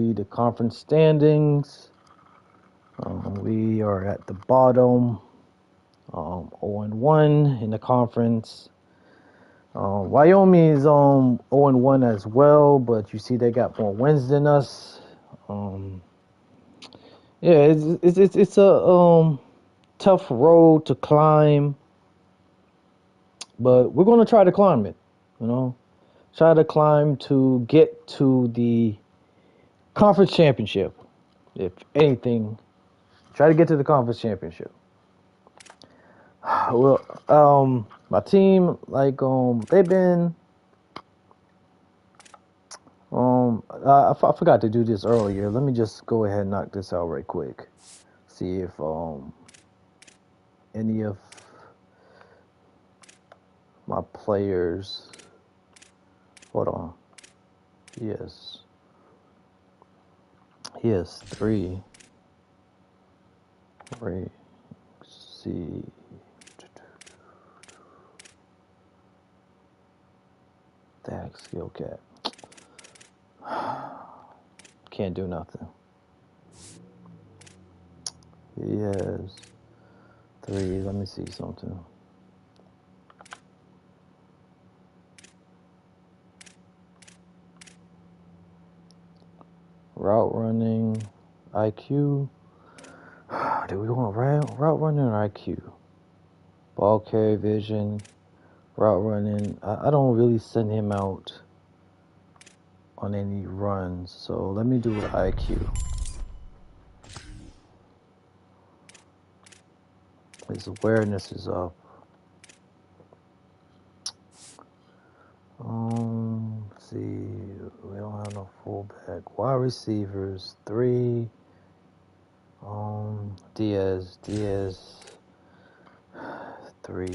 see the conference standings. We are at the bottom, 0-1 in the conference. Wyoming is 0-1 as well, but you see they got more wins than us. Yeah, it's a tough road to climb, but we're gonna try to climb it. Try to climb to get to the conference championship. If anything, try to get to the conference championship. Well, my team, like, they've been, I forgot to do this earlier. Let me just go ahead and knock this out right quick. See if, any of my players, hold on. Yes. He has 3. Right. See. That skill cap. Can't do nothing. He has 3. Let me see something. Route running, IQ. Do we want route running or IQ? Ball carry vision, route running. I don't really send him out on any runs, so let me do IQ. His awareness is up. Let's see, we don't have no fullback. Wide receivers, 3. Diaz, 3.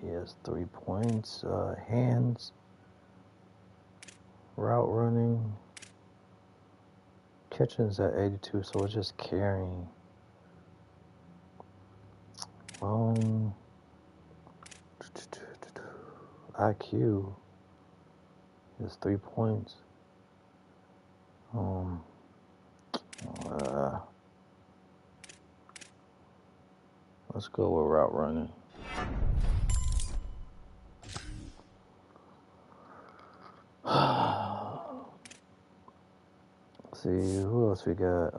He has 3 points. Hands, route running, catching's at 82, so it's just carrying. IQ is 3 points. Let's go with route running. Let's see, who else we got?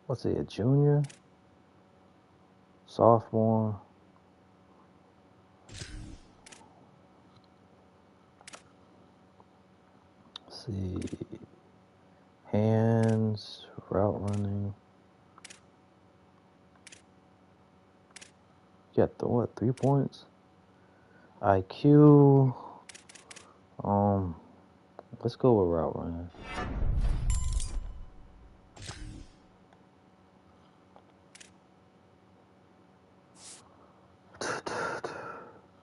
What's he, a junior? Sophomore? Let's see. Hands, route running. You got 3 points? IQ. Let's go with route running.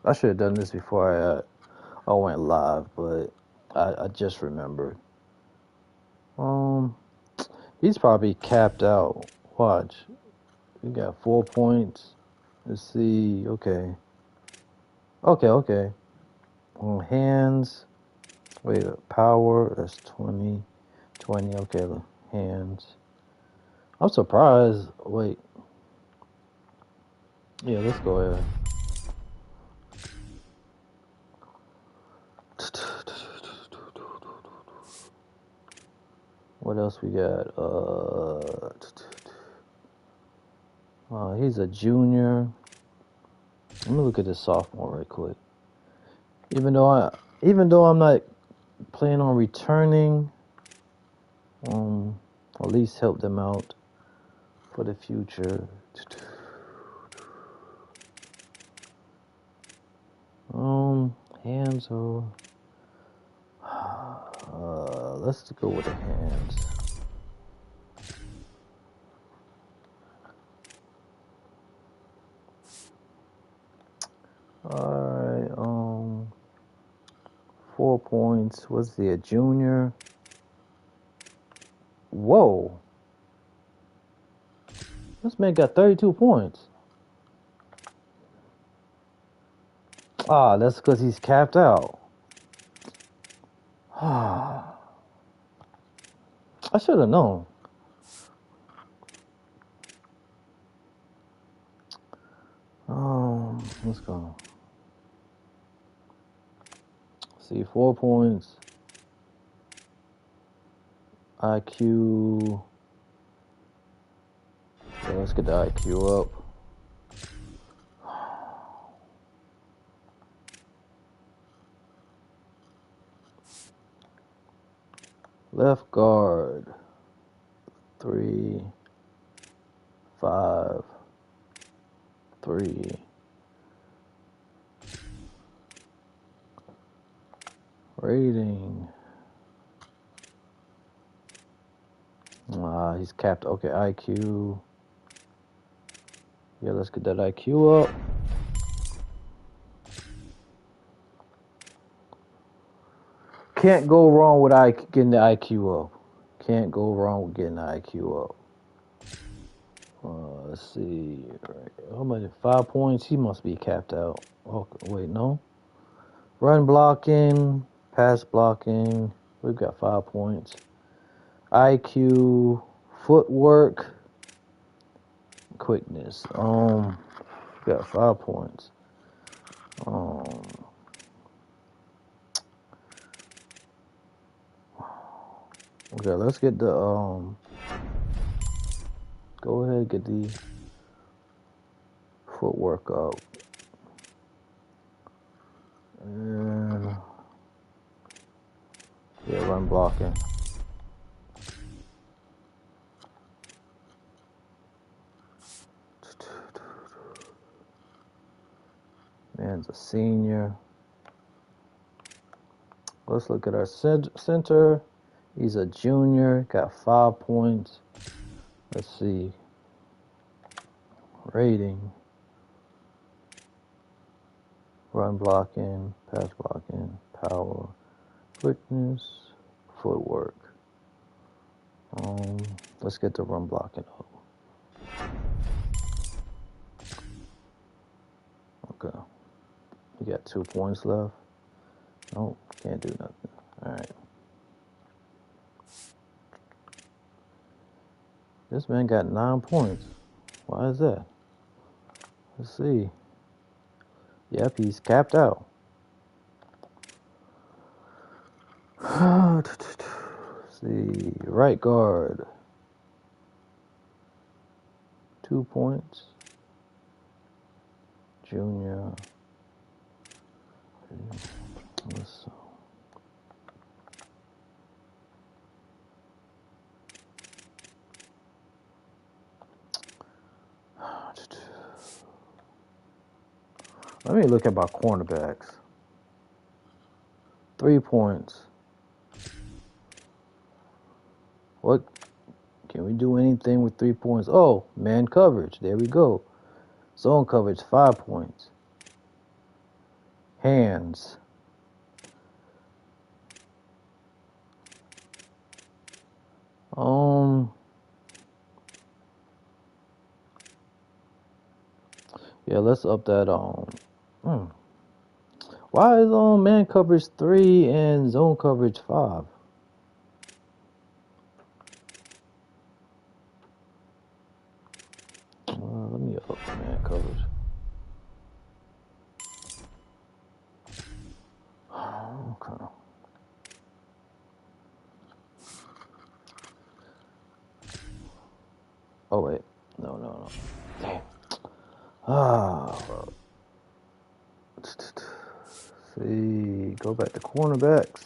I should have done this before I went live, but I just remembered. He's probably capped out. Watch. We got 4 points. Let's see. Okay. Hands. Wait, power. That's 20. Okay, look. Hands. I'm surprised. Wait. Yeah, let's go ahead. What else we got? He's a junior. Let me look at this sophomore right quick. Even though I'm not planning on returning, at least help them out for the future. Hands or let's go with the hands. Alright, 4 points. Was he a junior? Whoa. This man got 32 points. Ah, that's because he's capped out. Ah, I should have known. Let's go. See, 4 points. IQ. Yeah, let's get the IQ up. Left guard. 3, 5, 3. Rating. He's capped. Okay, IQ. Yeah, let's get that IQ up. Can't go wrong with getting the IQ up. Can't go wrong with getting the IQ up. Let's see. How many? 5 points. He must be capped out. Oh, wait, no. Run blocking, pass blocking. We've got 5 points. IQ, footwork, quickness. We got 5 points. Okay, let's get the go ahead and get the footwork up. And yeah, run blocking. Man's a senior. Let's look at our center. He's a junior, got 5 points. Let's see. Rating. Run blocking, pass blocking, power, quickness, footwork. Let's get the run blocking up. Okay. We got 2 points left. Nope, can't do nothing. Alright. This man got 9 points. Why is that? Let's see. Yep, he's capped out. Let's see. Right guard. 2 points. Junior. Let's Let me look at my cornerbacks. 3 points. What? Can we do anything with 3 points? Oh, man coverage. There we go. Zone coverage, 5 points. Hands. Yeah, let's up that Why is man coverage 3 and zone coverage 5? Let me up man coverage. Okay. Oh wait, no. Damn. See, go back to cornerbacks.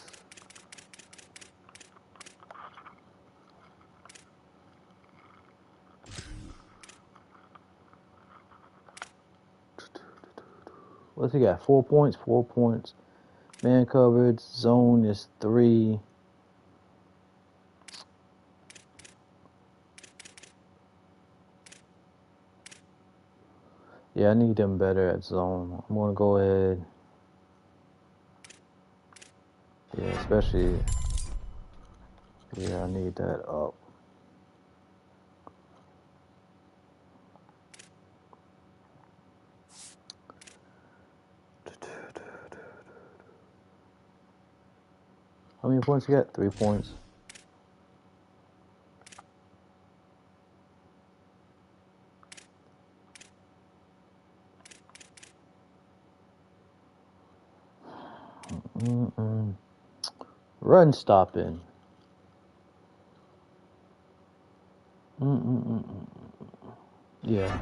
What's he got? 4 points, 4 points. Man coverage, zone is 3. Yeah, I need them better at zone. I'm gonna go ahead. Yeah, especially. Yeah, I need that up. How many points you got? 3 points. Run stopping. Yeah.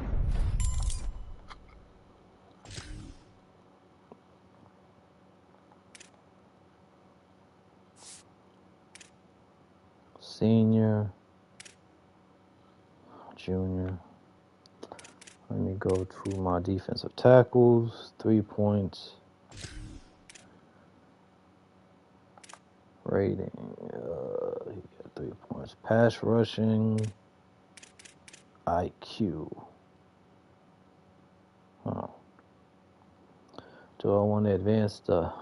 Senior. Junior. Let me go to my defensive tackles. 3 points. Rating. He got 3 points. Pass rushing. IQ. Huh. Do I want to advance the...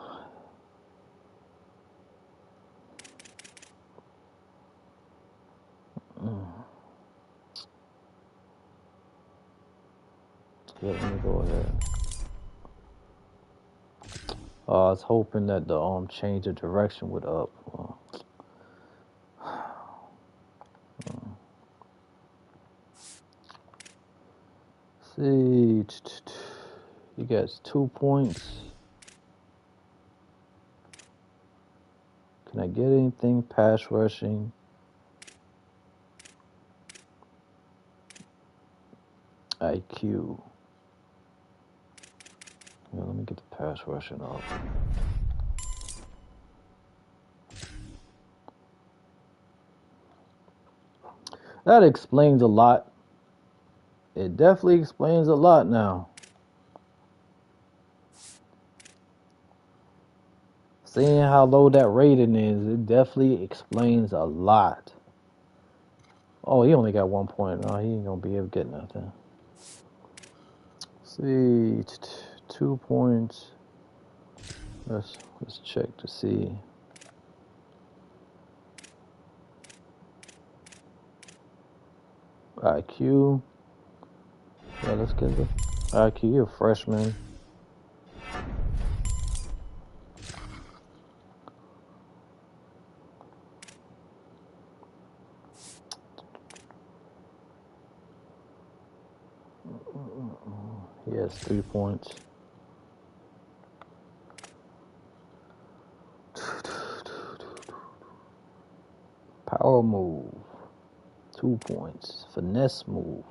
Yeah, let me go ahead. I was hoping that the change of direction would up. See, he gets 2 points. Can I get anything pass rushing? IQ. Yeah, let me get the pass rushing up. That explains a lot. It definitely explains a lot now. Seeing how low that rating is, it definitely explains a lot. Oh, he only got 1 point. No, he ain't gonna be able to get nothing. See, 2 points. Let's check to see. IQ. Yeah, let's get the IQ. You're a freshman. He has 3 points. Power move. 2 points. Finesse move.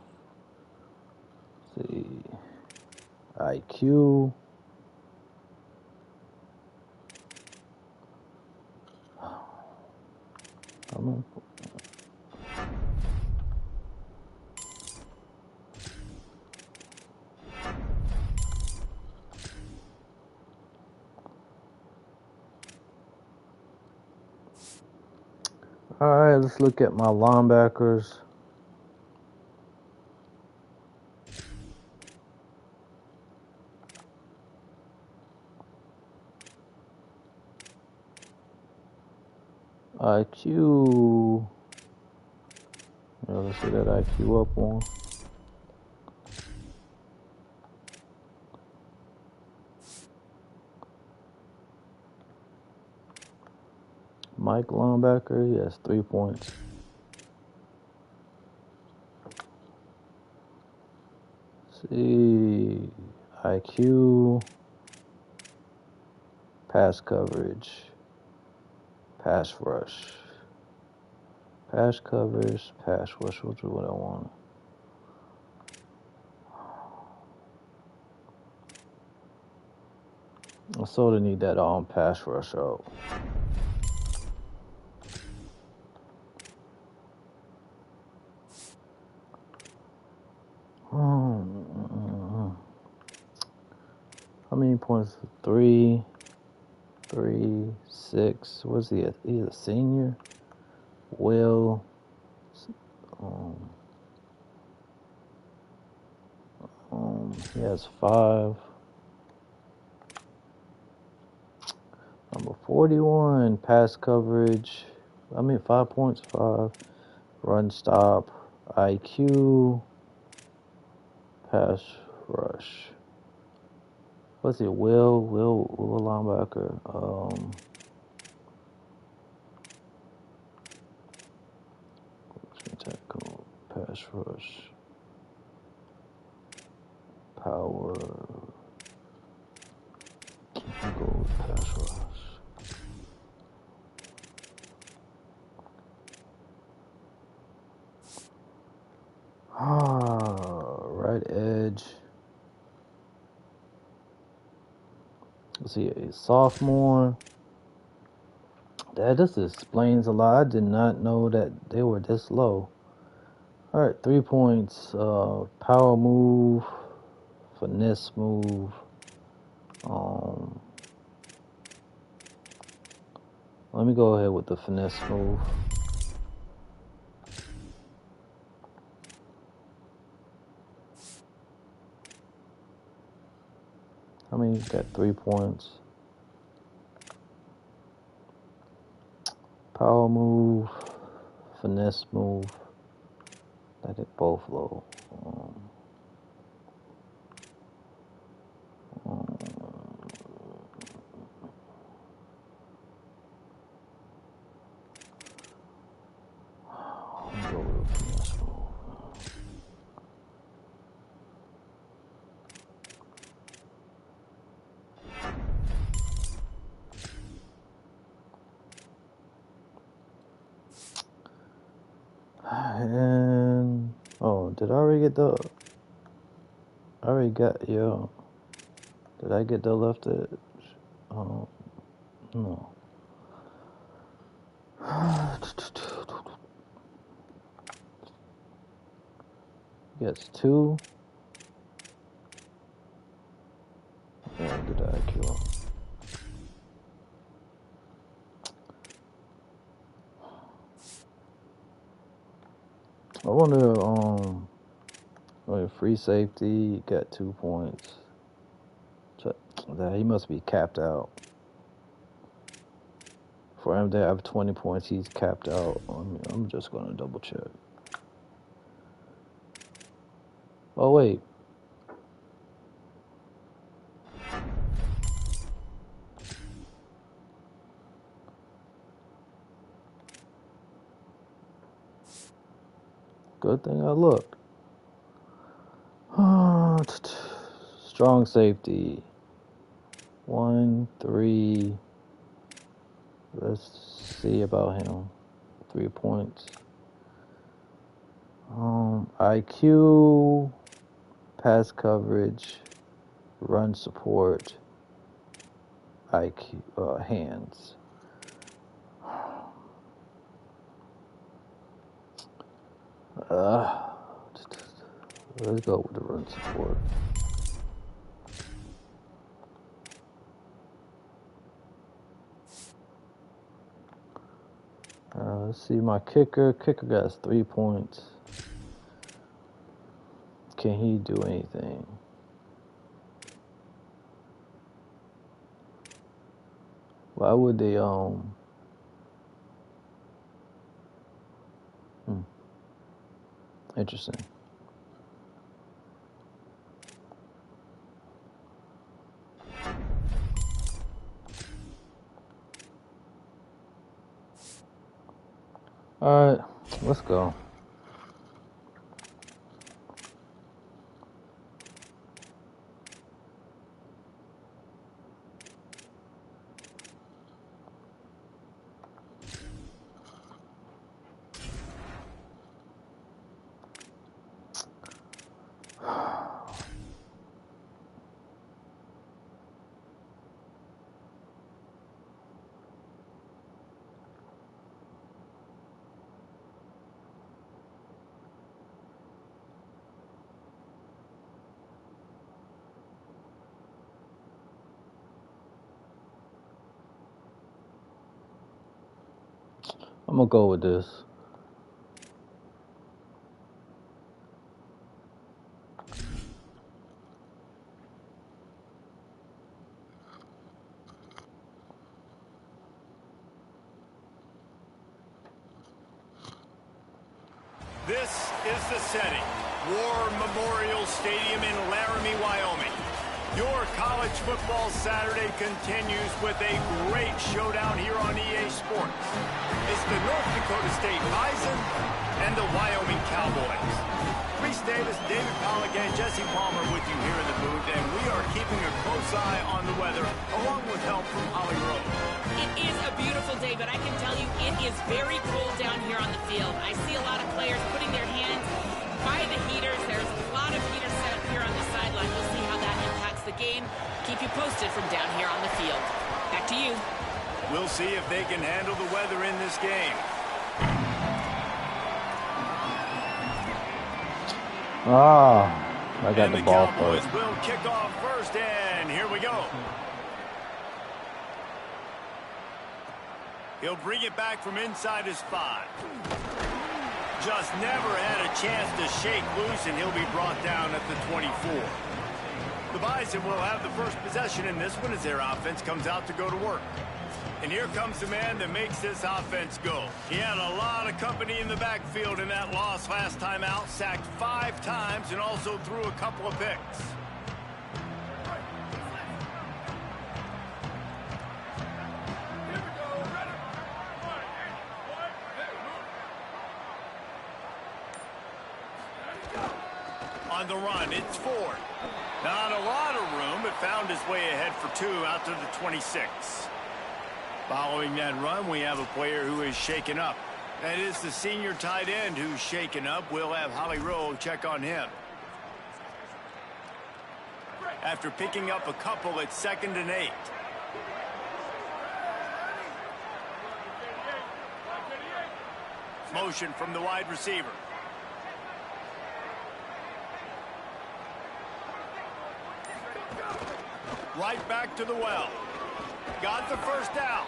Let's see. IQ. Alright, let's look at my linebackers. IQ. Yeah, let's see that IQ up on. Mike linebacker, he has 3 points. Let's see, IQ, pass coverage, pass rush, pass coverage, pass rush, which is what I want. I sort of need that pass rush out. How many points? 3, 6. What's he? He's a senior. Will. He has 5. Number 41, pass coverage. 5 points, 5. Run stop, IQ, pass rush. What's it? Will linebacker. pass rush. Power. Go with pass rush. Right edge. Let's see, a sophomore. That just explains a lot. I did not know that they were this low. All right, 3 points. Power move, finesse move. Let me go ahead with the finesse move. I mean, he's got 3 points. Power move, finesse move. I did both low. Go with finesse move. And did I already get the? I already got Did I get the left edge? No. Gets 2. Yeah, get the IQ. I wonder, free safety, got 2 points. That he must be capped out. For him to have 20 points, he's capped out. I'm just gonna double check. Oh wait. Good thing I looked. Strong safety. 1, 3. Let's see about him. 3 points. IQ, pass coverage, run support, IQ, hands. Let's go with the run support. Let's see my kicker. Kicker got 3 points. Can he do anything? Why would they Interesting. All right, let's go. I'm gonna go with this. This is the setting. War Memorial Stadium in Laramie, Wyoming. Your college football Saturday continues with a great showdown here on EA Sports. It's the North Dakota State Bison and the Wyoming Cowboys. Reese Davis, David Pollack, and Jesse Palmer with you here in the booth, and we are keeping a close eye on the weather, along with help from Holly Rowe. It is a beautiful day, but I can tell you it is very cold down here on the field. I see a lot of players putting their hands by the heaters. There's a lot of heaters set up here on the sideline. We'll see how that impacts the game. Keep you posted from down here on the field. Back to you. We'll see if they can handle the weather in this game. I got the ball Cowboys first. will kick off first, and here we go. He'll bring it back from inside his 5. Just never had a chance to shake loose, and he'll be brought down at the 24. The Bison will have the first possession in this one as their offense comes out to go to work. And here comes the man that makes this offense go. He had a lot of company in the backfield in that loss last time out, sacked 5 times, and also threw a couple of picks. On the run, it's Ford. Not a lot of room, but found his way ahead for 2 out to the 26. Following that run, we have a player who is shaken up. That is the senior tight end who's shaken up. We'll have Holly Rowe check on him. After picking up a couple at 2nd and 8. Motion from the wide receiver. Right back to the well. Got the first down.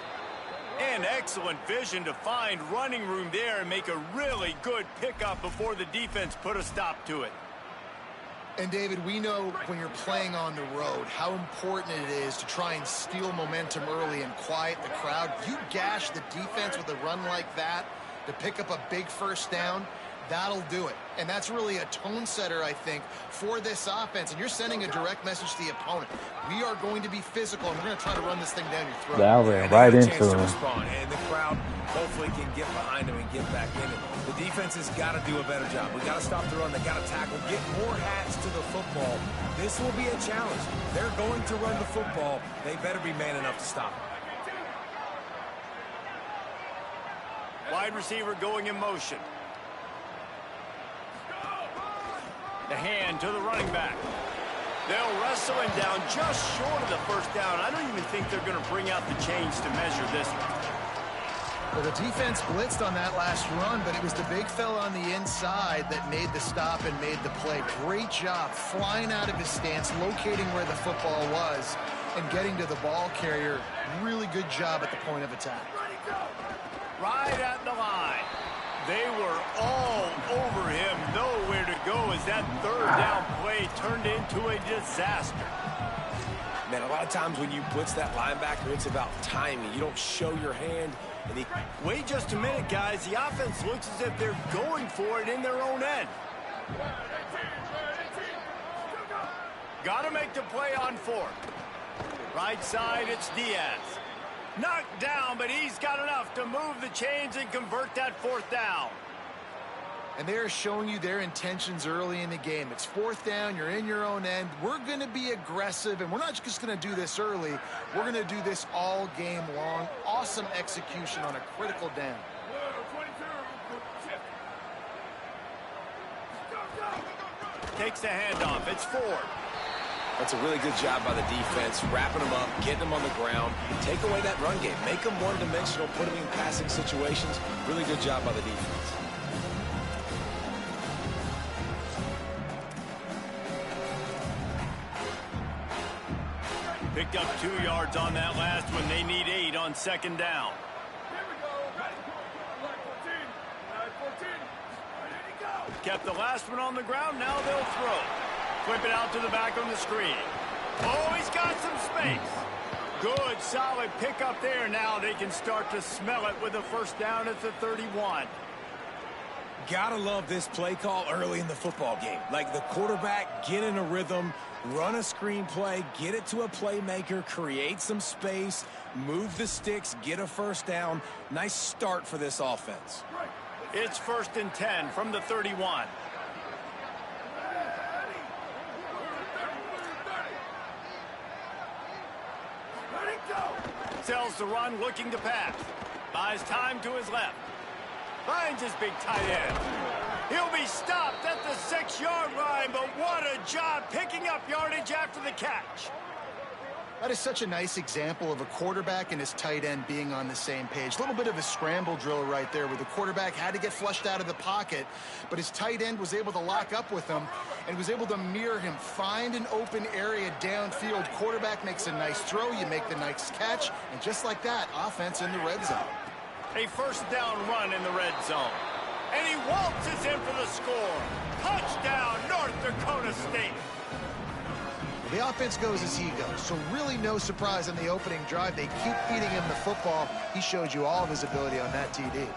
And excellent vision to find running room there and make a really good pickup before the defense put a stop to it. And David, we know when you're playing on the road how important it is to try and steal momentum early and quiet the crowd. You gash the defense with a run like that to pick up a big first down, that'll do it. And that's really a tone setter, I think, for this offense. And you're sending a direct message to the opponent. We are going to be physical, and we're going to try to run this thing down your throat. That ran right into him. And the crowd hopefully can get behind him and get back in it. The defense has got to do a better job. We got to stop the run. They got to tackle, get more hats to the football. This will be a challenge. They're going to run the football. They better be man enough to stop it. Wide receiver going in motion. The hand to the running back. They'll wrestle him down just short of the first down. I don't even think they're going to bring out the chains to measure this one. Well, the defense blitzed on that last run, but it was the big fella on the inside that made the stop and made the play. Great job flying out of his stance, locating where the football was, and getting to the ball carrier. Really good job at the point of attack. Right at the line. They were all over him, nowhere to go as that third down play turned into a disaster. Man, a lot of times when you blitz that linebacker, it's about timing. You don't show your hand. And Wait just a minute, guys. The offense looks as if they're going for it in their own end. Got to make the play on 4th. Right side, it's Diaz. Knocked down, but he's got enough to move the chains and convert that 4th down. And they're showing you their intentions early in the game. It's 4th down, you're in your own end. We're going to be aggressive, and we're not just going to do this early. We're going to do this all game long. Awesome execution on a critical down. Takes the handoff. It's Ford. That's a really good job by the defense, wrapping them up, getting them on the ground. Take away that run game. Make them one-dimensional, put them in passing situations. Really good job by the defense. Picked up 2 yards on that last one. They need 8 on 2nd down. Kept the last one on the ground. Now they'll throw. Flip it out to the back on the screen. Oh, he's got some space. Good, solid pickup there. Now they can start to smell it with a first down at the 31. Gotta love this play call early in the football game. Like the quarterback, get in a rhythm, run a screen play, get it to a playmaker, create some space, move the sticks, get a first down. Nice start for this offense. It's 1st and 10 from the 31. Sells the run, looking to pass. Buys time to his left. Finds his big tight end. He'll be stopped at the 6-yard line, but what a job picking up yardage after the catch. That is such a nice example of a quarterback and his tight end being on the same page. A little bit of a scramble drill right there where the quarterback had to get flushed out of the pocket, but his tight end was able to lock up with him and was able to mirror him, find an open area downfield. Quarterback makes a nice throw, you make the nice catch, and just like that, offense in the red zone. A 1st down run in the red zone. And he waltzes in for the score. Touchdown, North Dakota State. The offense goes as he goes, so really no surprise on the opening drive. They keep feeding him the football. He showed you all of his ability on that TD.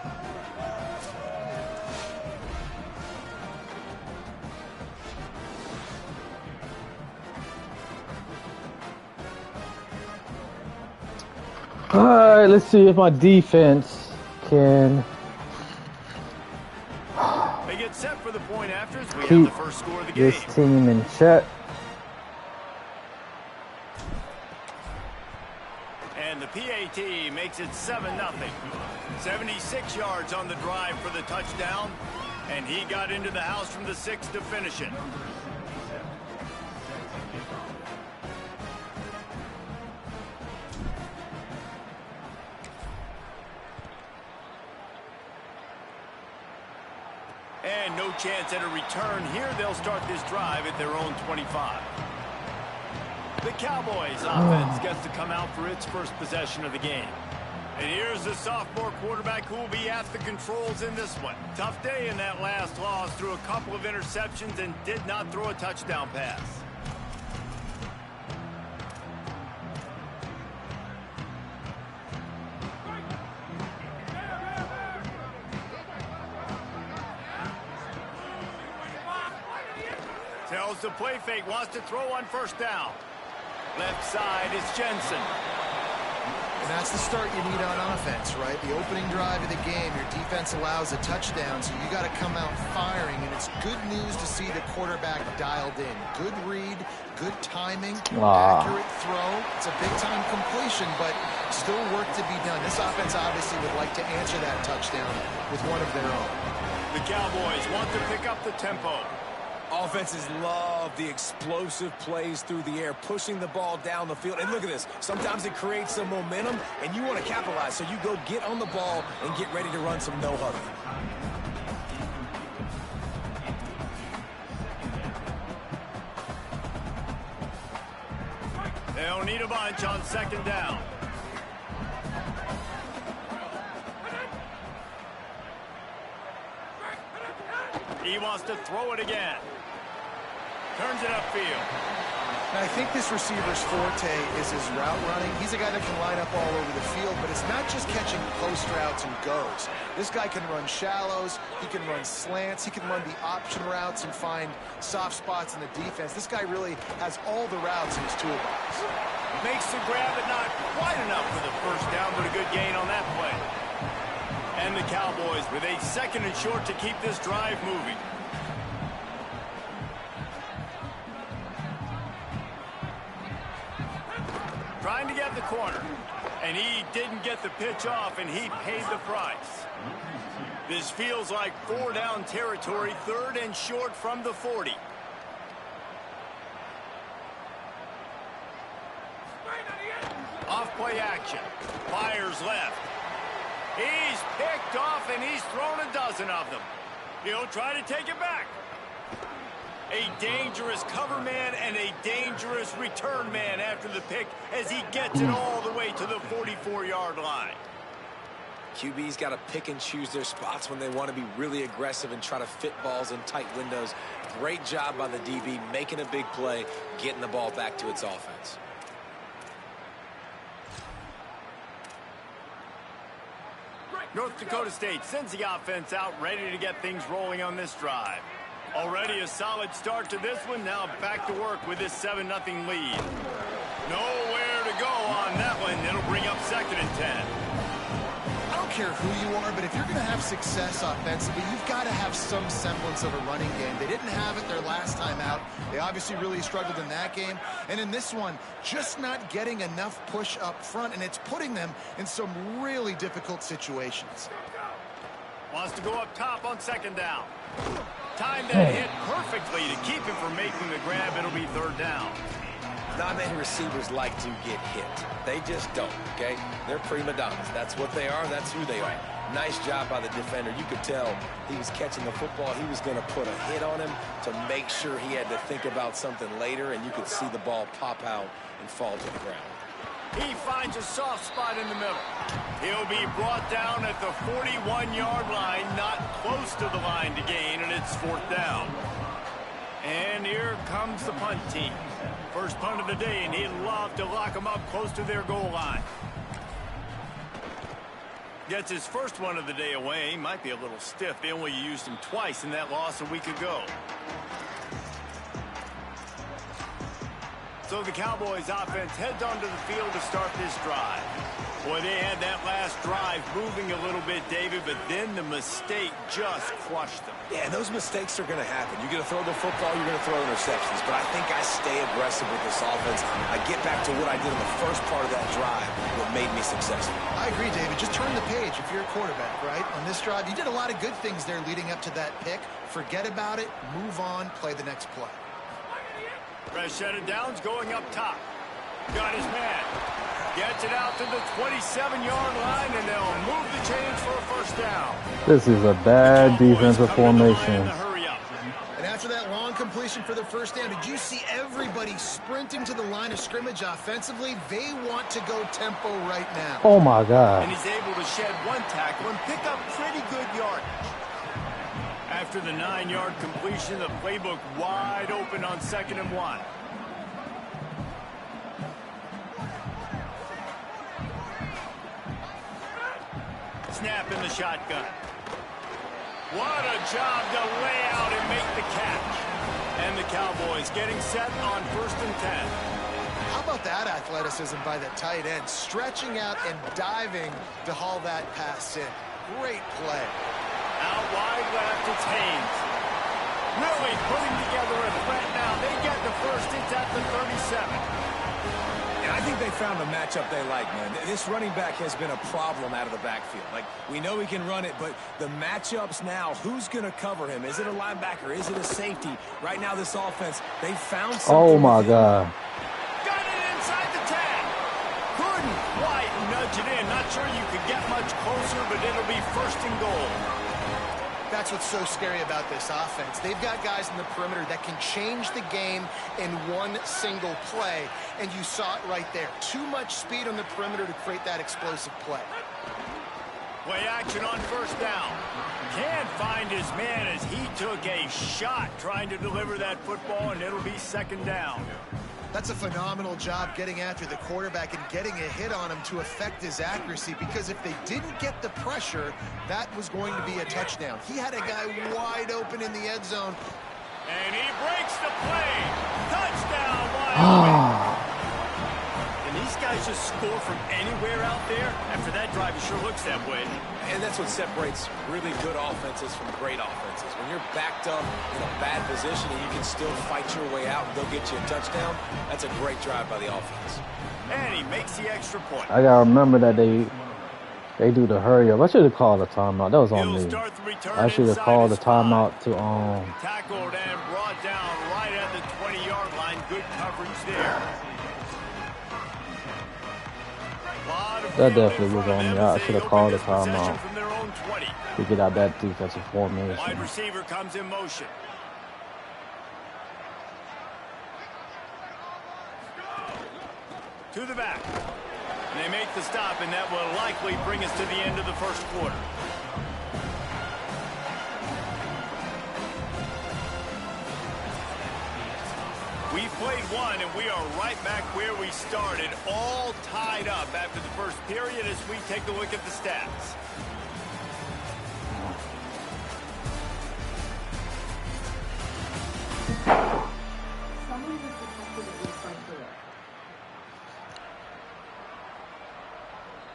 All right, let's see if my defense can They get set for the point after as we have keep the first score of the game. this team in check. And the PAT makes it 7-0. 76 yards on the drive for the touchdown. And he got into the house from the 6 to finish it. And no chance at a return here. They'll start this drive at their own 25. The Cowboys offense gets to come out for its first possession of the game. And here's the sophomore quarterback who will be at the controls in this one. Tough day in that last loss, threw a couple of interceptions and did not throw a touchdown pass. Tells the play fake, wants to throw on 1st down. Left side is Jensen. And that's the start you need on offense, right? The opening drive of the game, your defense allows a touchdown, so you got to come out firing, and it's good news to see the quarterback dialed in. Good read, good timing, accurate throw. It's a big-time completion, but still work to be done. This offense obviously would like to answer that touchdown with one of their own. The Cowboys want to pick up the tempo. Offenses love the explosive plays through the air, pushing the ball down the field. And look at this. Sometimes it creates some momentum, and you want to capitalize. So you go get on the ball and get ready to run some no-huddle. They'll need a bunch on 2nd down. He wants to throw it again. Turns it upfield. Now, I think this receiver's forte is his route running. He's a guy that can line up all over the field, but it's not just catching post routes and goes. This guy can run shallows, he can run slants, he can run the option routes and find soft spots in the defense. This guy really has all the routes in his toolbox. Makes the grab, but not quite enough for the 1st down, but a good gain on that play. And the Cowboys with a 2nd and short to keep this drive moving. Trying to get the corner. And he didn't get the pitch off, and he paid the price. This feels like 4-down territory, 3rd and short from the 40. Off play action. Fires left. He's picked off, and he's thrown a dozen of them. He'll try to take it back. A dangerous cover man and a dangerous return man after the pick as he gets it all the way to the 44-yard line. QB's got to pick and choose their spots when they want to be really aggressive and try to fit balls in tight windows. Great job by the DB making a big play, getting the ball back to its offense. North Dakota State sends the offense out, ready to get things rolling on this drive. Already a solid start to this one. Now back to work with this 7-0 lead. Nowhere to go on that one. It'll bring up 2nd and 10. care who you are, but if you're going to have success offensively, you've got to have some semblance of a running game. They didn't have it their last time out. They obviously really struggled in that game. And in this one, just not getting enough push up front, and it's putting them in some really difficult situations. Wants to go up top on second down. Time that hit perfectly to keep him from making the grab. It'll be third down. Not many receivers like to get hit. They just don't, okay? They're prima donnas. That's what they are. That's who they are. Nice job by the defender. You could tell he was catching the football. He was going to put a hit on him to make sure he had to think about something later, and you could see the ball pop out and fall to the ground. He finds a soft spot in the middle. He'll be brought down at the 41-yard line, not close to the line to gain, and it's fourth down. And here comes the punt team. First punt of the day, and he'd love to lock them up close to their goal line. Gets his first one of the day away. Might be a little stiff. They only used him twice in that loss a week ago. So the Cowboys offense heads onto the field to start this drive. Boy, they had that last drive moving a little bit, David, but then the mistake just crushed them. Yeah, those mistakes are going to happen. You're going to throw the football, you're going to throw interceptions. But I think I stay aggressive with this offense. I get back to what I did in the first part of that drive, what made me successful. I agree, David. Just turn the page if you're a quarterback, right? On this drive, you did a lot of good things there leading up to that pick. Forget about it, move on, play the next play. Fresh set of downs going up top. Got his man. Gets it out to the 27-yard line, and they'll move the chains for a first down. This is a bad defensive formation. And after that long completion for the first down, did you see everybody sprinting to the line of scrimmage offensively? They want to go tempo right now. Oh, my God. And he's able to shed one tackle and pick up pretty good yardage. After the 9-yard completion, the playbook wide open on 2nd and 1. Snap in the shotgun. What a job to lay out and make the catch. And the Cowboys getting set on 1st and 10. How about that athleticism by the tight end, stretching out and diving to haul that pass in. Great play. Out wide left, it's Haynes. Really putting together a threat now. They get the first. It's at the 37. And I think they found a matchup they like, man. This running back has been a problem out of the backfield. Like, we know he can run it, but the matchups now, who's going to cover him? Is it a linebacker? Is it a safety? Right now, this offense, they found something. Oh, my God. Got it inside the 10. Couldn't quite nudge it in. Not sure you could get much closer, but it'll be 1st and goal. That's what's so scary about this offense. They've got guys in the perimeter that can change the game in one single play, and you saw it right there. Too much speed on the perimeter to create that explosive play. Play action on 1st down. Can't find his man as he took a shot trying to deliver that football, and it'll be 2nd down. That's a phenomenal job getting after the quarterback and getting a hit on him to affect his accuracy, because if they didn't get the pressure, that was going to be a touchdown. He had a guy wide open in the end zone. And he breaks the play. Touchdown, Wyoming. And these guys just score from anywhere out there. After that drive, it sure looks that way. And that's what separates really good offenses from great offenses. When you're backed up in a bad position and you can still fight your way out and go get you a touchdown, that's a great drive by the offense. And he makes the extra point. I gotta remember that they do the hurry up. I should have called a timeout. That was on me. I should have called a timeout to Tackled and brought down right at the 20-yard line. Good coverage there. That definitely was on me. I should have called a timeout to get out that defensive formation. Wide receiver comes in motion. To the back. And they make the stop, and that will likely bring us to the end of the 1st quarter. We played one, and we are right back where we started, all tied up after the 1st period as we take a look at the stats.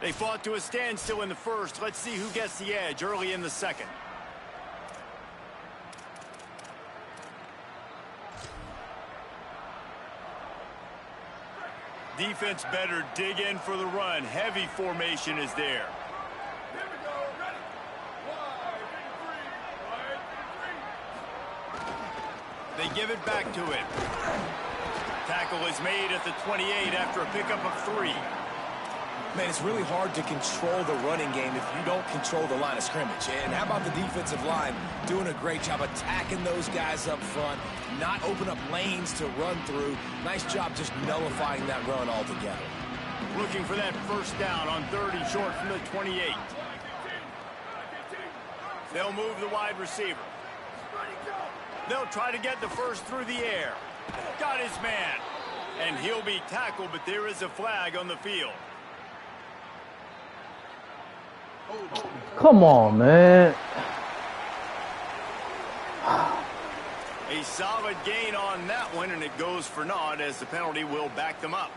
They fought to a standstill in the first. Let's see who gets the edge early in the second. Defense better dig in for the run. Heavy formation is there. They give it back to him. Tackle is made at the 28 after a pickup of 3. Man, it's really hard to control the running game if you don't control the line of scrimmage. And how about the defensive line doing a great job attacking those guys up front, not open up lanes to run through. Nice job just nullifying that run altogether. Looking for that first down on 3rd and short from the 28. They'll move the wide receiver. They'll try to get the first through the air. Got his man. And he'll be tackled, but there is a flag on the field. Come on, man. A solid gain on that one, and it goes for naught as the penalty will back them up.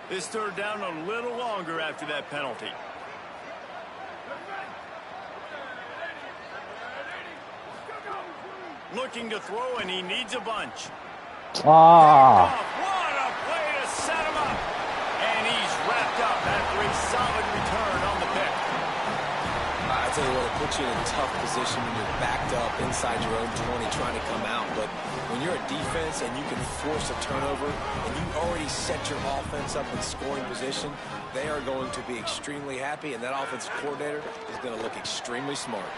This 3rd down a little longer after that penalty. Looking to throw, and he needs a bunch. Ah. What a play to set him up. And he's wrapped up after a solid return on the pick. I tell you what, it puts you in a tough position when you're backed up inside your own 20 trying to come out. But when you're a defense and you can force a turnover and you already set your offense up in scoring position, they are going to be extremely happy, and that offensive coordinator is going to look extremely smart.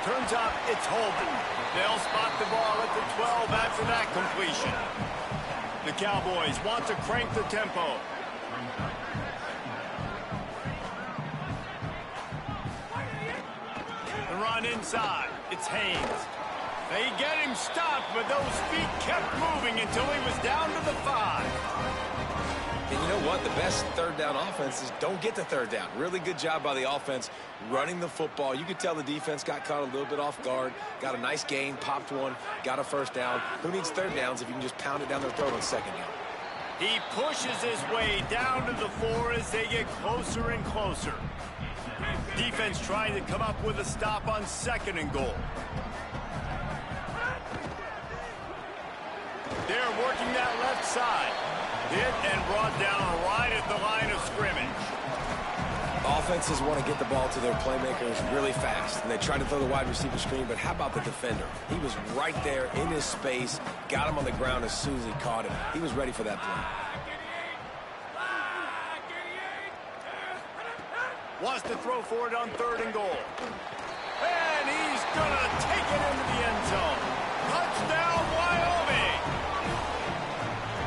Turns out it's Holman. They'll spot the ball at the 12 after that completion. The Cowboys want to crank the tempo. The run inside. It's Haynes. They get him stopped, but those feet kept moving until he was down to the 5. And you know what? The best 3rd down offense is don't get the 3rd down. Really good job by the offense running the football. You could tell the defense got caught a little bit off guard, got a nice gain, popped one, got a 1st down. Who needs 3rd downs if you can just pound it down their throat on 2nd down? He pushes his way down to the 4 as they get closer and closer. Defense trying to come up with a stop on 2nd and goal. They're working that left side. Hit and brought down right at the line of scrimmage. Offenses want to get the ball to their playmakers really fast, and they try to throw the wide receiver screen, but how about the defender? He was right there in his space, got him on the ground as soon as he caught him. He was ready for that play. Wants to throw for it on 3rd and goal. And he's going to take it into the end zone. Touchdown, Wyoming!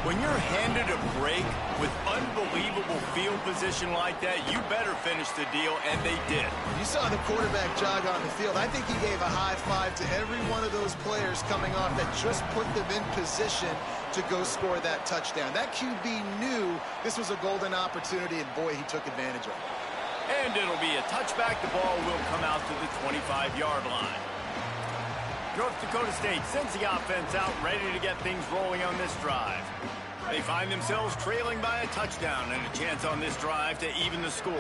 When you're handed a break with unbelievable field position like that, you better finish the deal, and they did. You saw the quarterback jog on the field. I think he gave a high five to every one of those players coming off that just put them in position to go score that touchdown. That QB knew this was a golden opportunity, and boy, he took advantage of it. And it'll be a touchback. The ball will come out to the 25-yard line. North Dakota State sends the offense out, ready to get things rolling on this drive. They find themselves trailing by a touchdown and a chance on this drive to even the score.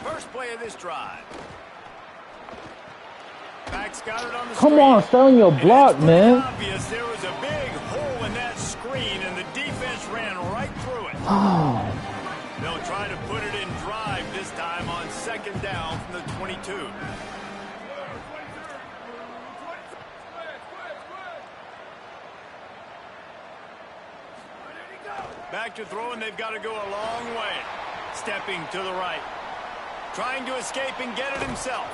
First play of this drive. Backs got it on the Come on, stay on your block, man. Obvious there was a big hole in that screen, and the defense ran right through it. Oh. They'll try to put it in drive this time on 2nd down from the 22. Back to throw, and they've got to go a long way. Stepping to the right. Trying to escape and get it himself.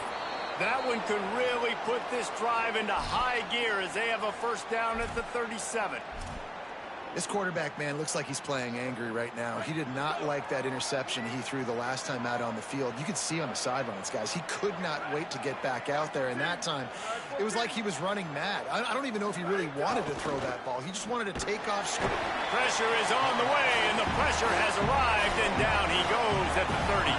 That one could really put this drive into high gear as they have a 1st down at the 37. This quarterback, man, looks like he's playing angry right now. He did not like that interception he threw the last time out on the field. You could see on the sidelines, guys. He could not wait to get back out there, and that time it was like he was running mad. I don't even know if he really wanted to throw that ball. He just wanted to take off. Pressure is on the way, and the pressure has arrived, and down he goes at the 30.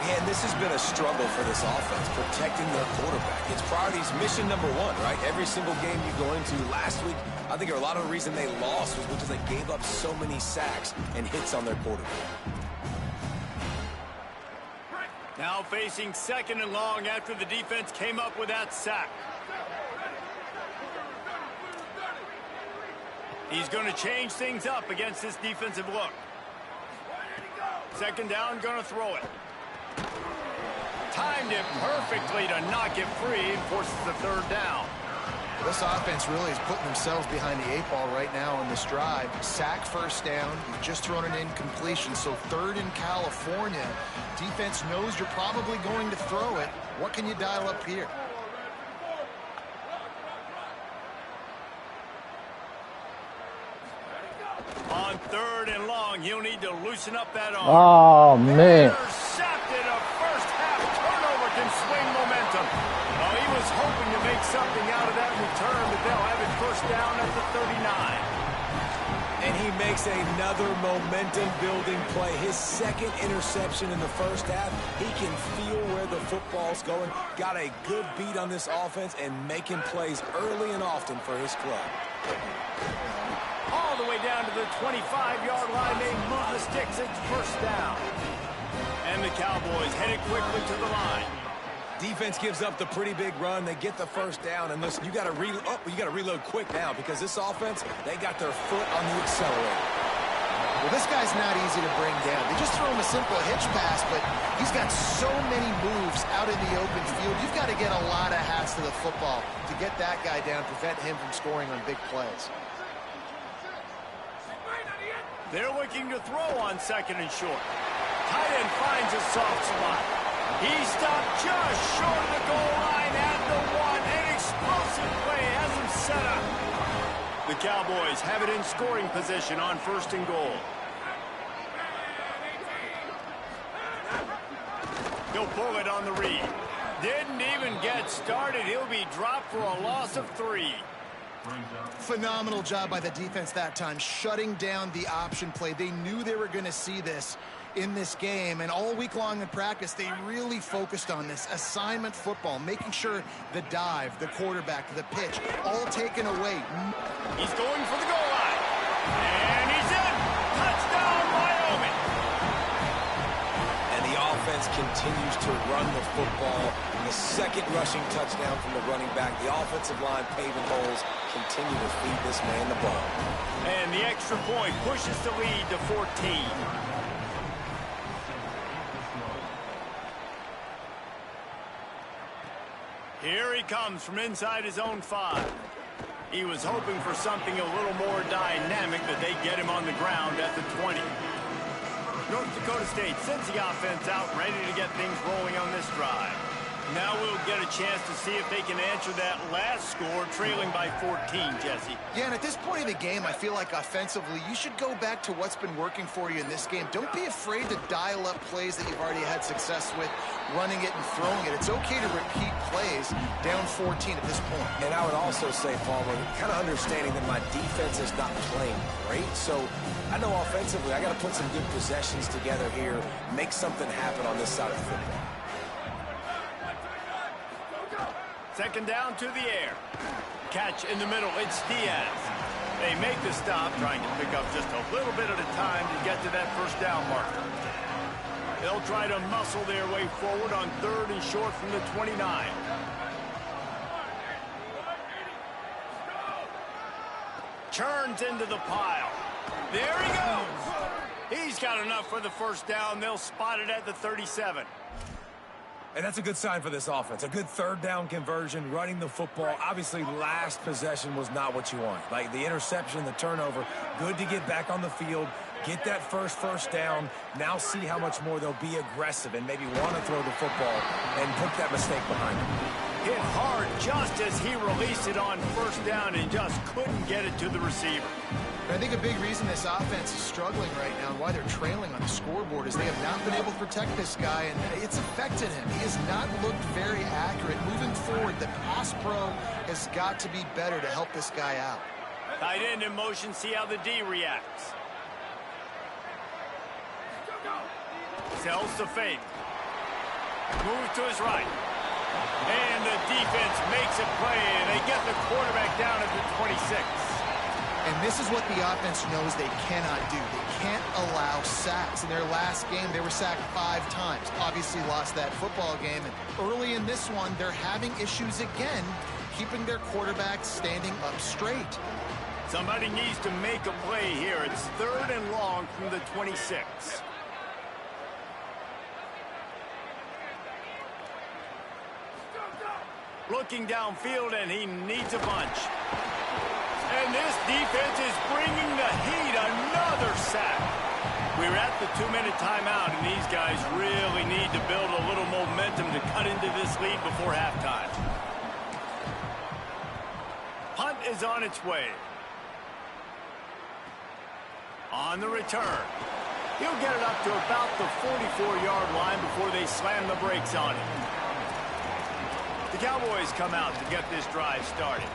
And this has been a struggle for this offense, protecting their quarterback. It's priorities, mission number one, right? Every single game you go into. Last week, I think a lot of the reason they lost was because they gave up so many sacks and hits on their quarterback. Now facing 2nd and long after the defense came up with that sack. He's going to change things up against this defensive look. 2nd down, going to throw it. Timed it perfectly to knock it free and forces the 3rd down. This offense really is putting themselves behind the 8 ball right now on this drive. Sack 1st down. You've just thrown an incompletion. So 3rd in California. Defense knows you're probably going to throw it. What can you dial up here? On 3rd and long, he'll need to loosen up that arm. Oh, man. Intercepted. A first-half turnover can swing momentum. Oh, he was hoping to make something out of that return, but they'll have it 1st down at the 39. And he makes another momentum-building play. His 2nd interception in the 1st half. He can feel where the football's going. Got a good beat on this offense and making plays early and often for his club. All the way down to the 25-yard line. They move the sticks. It's 1st down. And the Cowboys headed quickly to the line. Defense gives up the pretty big run. They get the 1st down. And listen, you got to reload quick now because this offense, they got their foot on the accelerator. Well, this guy's not easy to bring down. They just throw him a simple hitch pass, but he's got so many moves out in the open field. You've got to get a lot of hats to the football to get that guy down, prevent him from scoring on big plays. They're looking to throw on 2nd and short. Tight end finds a soft spot. He stopped just short of the goal line at the 1. An explosive play has him set up. The Cowboys have it in scoring position on 1st and goal. He'll pull it on the read. Didn't even get started. He'll be dropped for a loss of 3. Phenomenal job by the defense that time, shutting down the option play. They knew they were going to see this in this game, and all week long in practice, they really focused on this assignment football, making sure the dive, the quarterback, the pitch, all taken away. He's going for the goal line, and he's in. Touchdown, Wyoming. And the offense continues to run the football. The 2nd rushing touchdown from the running back. The offensive line paving holes, continue to feed this man the ball. And the extra point pushes the lead to 14. Here he comes from inside his own 5. He was hoping for something a little more dynamic, but they get him on the ground at the 20. North Dakota State sends the offense out, ready to get things rolling on this drive. Now we'll get a chance to see if they can answer that last score, trailing by 14, Jesse. Yeah, and at this point of the game, I feel like offensively, you should go back to what's been working for you in this game. Don't be afraid to dial up plays that you've already had success with, running it and throwing it. It's okay to repeat plays down 14 at this point. And I would also say, Palmer, kind of understanding that my defense is not playing great, so I know offensively I got to put some good possessions together here, make something happen on this side of the football. 2nd down to the air. Catch in the middle. It's Diaz. They make the stop, trying to pick up just a little bit at a time to get to that 1st down marker. They'll try to muscle their way forward on 3rd and short from the 29. Churns into the pile. There he goes. He's got enough for the 1st down. They'll spot it at the 37. And that's a good sign for this offense. A good 3rd down conversion, running the football. Obviously, last possession was not what you want. Like the interception, the turnover, good to get back on the field, get that first down. Now see how much more they'll be aggressive and maybe want to throw the football and put that mistake behind them. Hit hard just as he released it on 1st down and just couldn't get it to the receiver. I think a big reason this offense is struggling right now and why they're trailing on the scoreboard is they have not been able to protect this guy, and it's affected him. He has not looked very accurate. Moving forward, the pass pro has got to be better to help this guy out. Tight end in motion, see how the D reacts. Sells to fake. Moves to his right. And the defense makes a play, and they get the quarterback down at the 26. And this is what the offense knows they cannot do. They can't allow sacks. In their last game, they were sacked 5 times. Obviously lost that football game. And early in this one, they're having issues again, keeping their quarterback standing up straight. Somebody needs to make a play here. It's 3rd and long from the 26. Looking downfield, and he needs a bunch. And this defense is bringing the heat. Another sack. We're at the 2-minute timeout, and these guys really need to build a little momentum to cut into this lead before halftime. Punt is on its way. On the return. He'll get it up to about the 44-yard line before they slam the brakes on him. The Cowboys come out to get this drive started.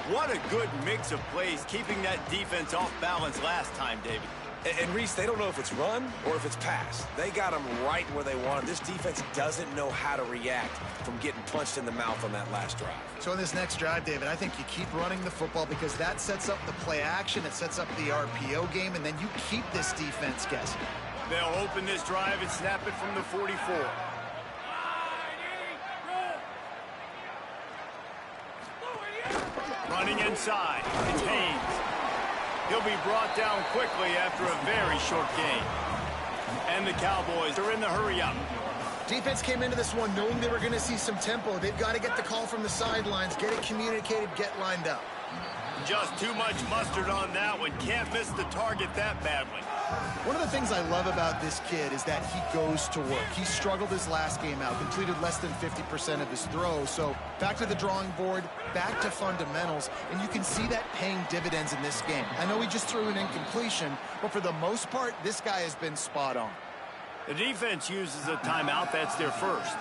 What a good mix of plays, keeping that defense off balance last time, David. And Reese, they don't know if it's run or if it's pass. They got them right where they want them. This defense doesn't know how to react from getting punched in the mouth on that last drive. So in this next drive, David, I think you keep running the football because that sets up the play action, it sets up the RPO game, and then you keep this defense guessing. They'll open this drive and snap it from the 44. Running inside, it's Haynes. He'll be brought down quickly after a very short game. And the Cowboys are in the hurry-up. Defense came into this one knowing they were going to see some tempo. They've got to get the call from the sidelines, get it communicated, get lined up. Just too much mustard on that one. Can't miss the target that badly. One of the things I love about this kid is that he goes to work. He struggled his last game out, completed less than 50% of his throws. So back to the drawing board, back to fundamentals, and you can see that paying dividends in this game. I know he just threw an incompletion, but for the most part, this guy has been spot on. The defense uses a timeout. That's their first.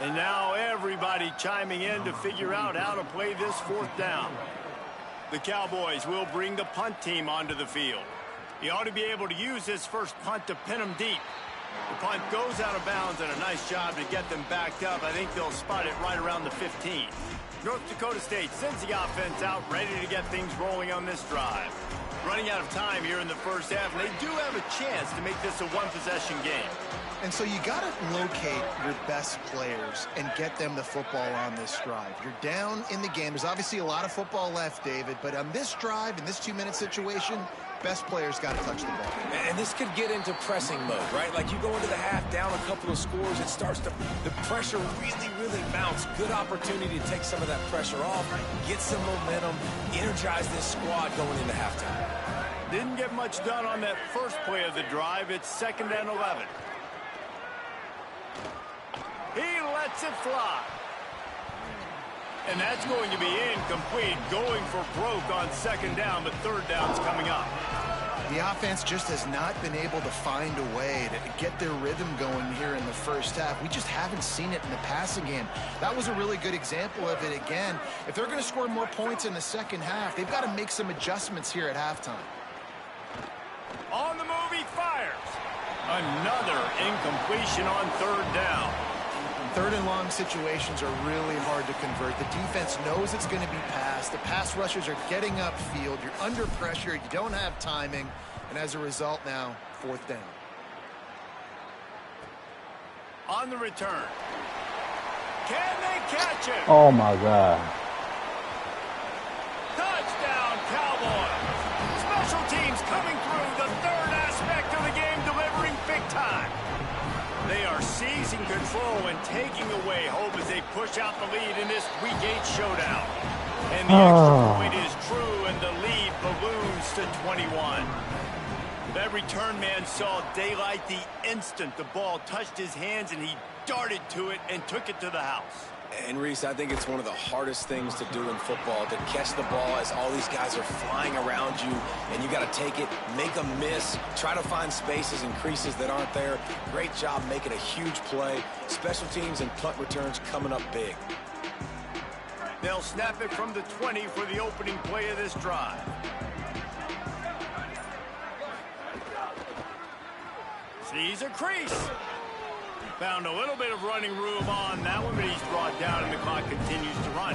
And now everybody chiming in to figure out how to play this 4th down. The Cowboys will bring the punt team onto the field. He ought to be able to use his first punt to pin them deep. The punt goes out of bounds, and a nice job to get them backed up. I think they'll spot it right around the 15. North Dakota State sends the offense out, ready to get things rolling on this drive. Running out of time here in the first half, and they do have a chance to make this a one-possession game. And so you got to locate your best players and get them the football on this drive. You're down in the game. There's obviously a lot of football left, David, but on this drive, in this 2-minute situation, best players got to touch the ball. And this could get into pressing mode, right? Like you go into the half down a couple of scores, it starts to, the pressure really mounts. Good opportunity to take some of that pressure off, get some momentum, energize this squad going into halftime. Didn't get much done on that first play of the drive. It's 2nd and 11. He lets it fly. And that's going to be incomplete, going for broke on 2nd down, but 3rd down's coming up. The offense just has not been able to find a way to get their rhythm going here in the first half. We just haven't seen it in the passing game. That was a really good example of it again. If they're going to score more points in the second half, they've got to make some adjustments here at halftime. On the move, he fires. Another incompletion on 3rd down. 3rd and long situations are really hard to convert. The defense knows it's going to be passed. The pass rushers are getting upfield. You're under pressure. You don't have timing. And as a result now, 4th down. On the return. Can they catch him? Oh, my God. Touchdown, Cowboys. Special teams coming through. The 3rd aspect of the game, delivering big time. They are seizing control and taking away hope as they push out the lead in this Week 8 showdown. And the extra point is true, and the lead balloons to 21. That return man saw daylight the instant the ball touched his hands, and he darted to it and took it to the house. And Reese, I think it's one of the hardest things to do in football, to catch the ball as all these guys are flying around you, and you got to take it, make a miss, try to find spaces and creases that aren't there. Great job making a huge play. Special teams and punt returns coming up big. They'll snap it from the 20 for the opening play of this drive. Sees a crease. Found a little bit of running room on that one, but he's brought down and the clock continues to run.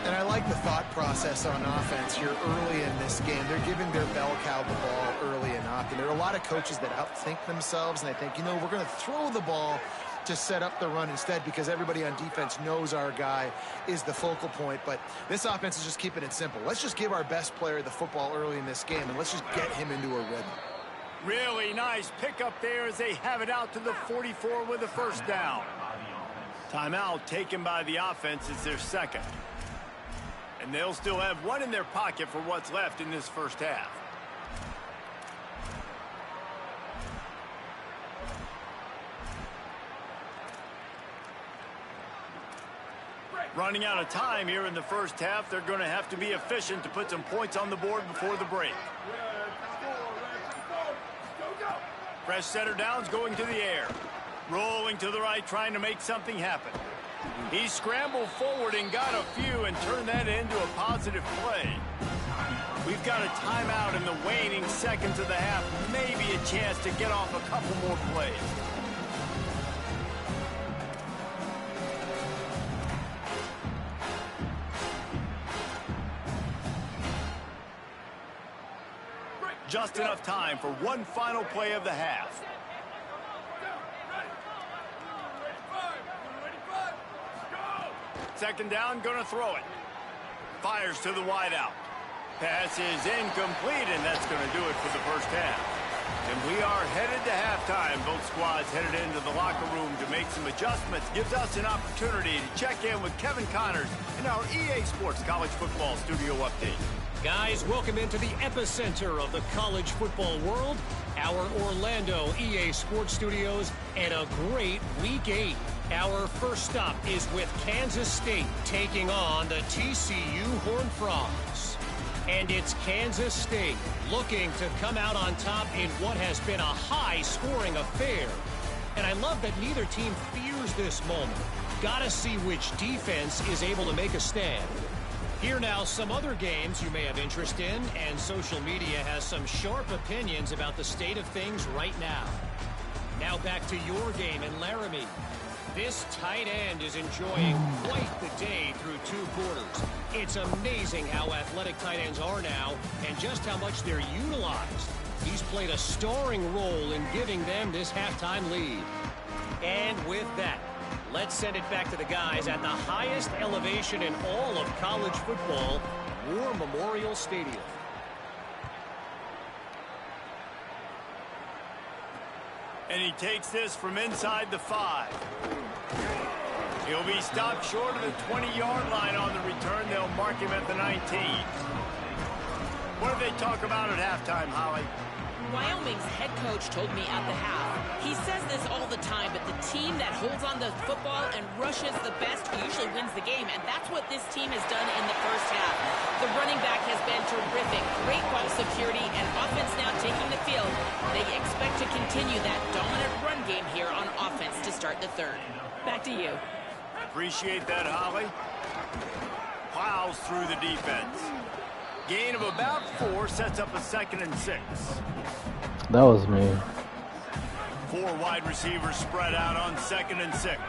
And I like the thought process on offense here early in this game. They're giving their bell cow the ball early and often. There are a lot of coaches that outthink themselves, and I think, you know, we're going to throw the ball to set up the run instead because everybody on defense knows our guy is the focal point. But this offense is just keeping it simple. Let's just give our best player the football early in this game, and let's just get him into a rhythm. Really nice pickup there as they have it out to the 44 with a first down. Timeout taken by the offense. It's their second. And they'll still have one in their pocket for what's left in this first half. Running out of time here in the first half. They're going to have to be efficient to put some points on the board before the break. Fresh setter downs going to the air. Rolling to the right, trying to make something happen. He scrambled forward and got a few and turned that into a positive play. We've got a timeout in the waning seconds of the half. Maybe a chance to get off a couple more plays. Just enough time for one final play of the half. Second down, gonna throw it. Fires to the wideout. Pass is incomplete, and that's gonna do it for the first half. And we are headed to halftime. Both squads headed into the locker room to make some adjustments. Gives us an opportunity to check in with Kevin Connors in our EA Sports College Football Studio Update. Guys, welcome into the epicenter of the college football world, our Orlando EA Sports Studios, and a great Week 8. Our first stop is with Kansas State taking on the TCU Horned Frogs. And it's Kansas State looking to come out on top in what has been a high-scoring affair. And I love that neither team fears this moment. Gotta see which defense is able to make a stand. Here now, some other games you may have interest in, and social media has some sharp opinions about the state of things right now. Now back to your game in Laramie. This tight end is enjoying quite the day through 2 quarters. It's amazing how athletic tight ends are now and just how much they're utilized. He's played a starring role in giving them this halftime lead. And with that, let's send it back to the guys at the highest elevation in all of college football, War Memorial Stadium. And he takes this from inside the 5. He'll be stopped short of the 20-yard line on the return. They'll mark him at the 19. What do they talk about at halftime, Holly? Wyoming's head coach told me at the half. He says this all the time, but the team that holds on the football and rushes the best usually wins the game, and that's what this team has done in the first half. The running back has been terrific. Great ball security, and offense now taking the field. They expect to continue that dominant run game here on offense to start the third. Back to you. Appreciate that, Holly. Plows through the defense. Gain of about 4 sets up a 2nd and 6. That was me. 4 wide receivers spread out on 2nd and 6.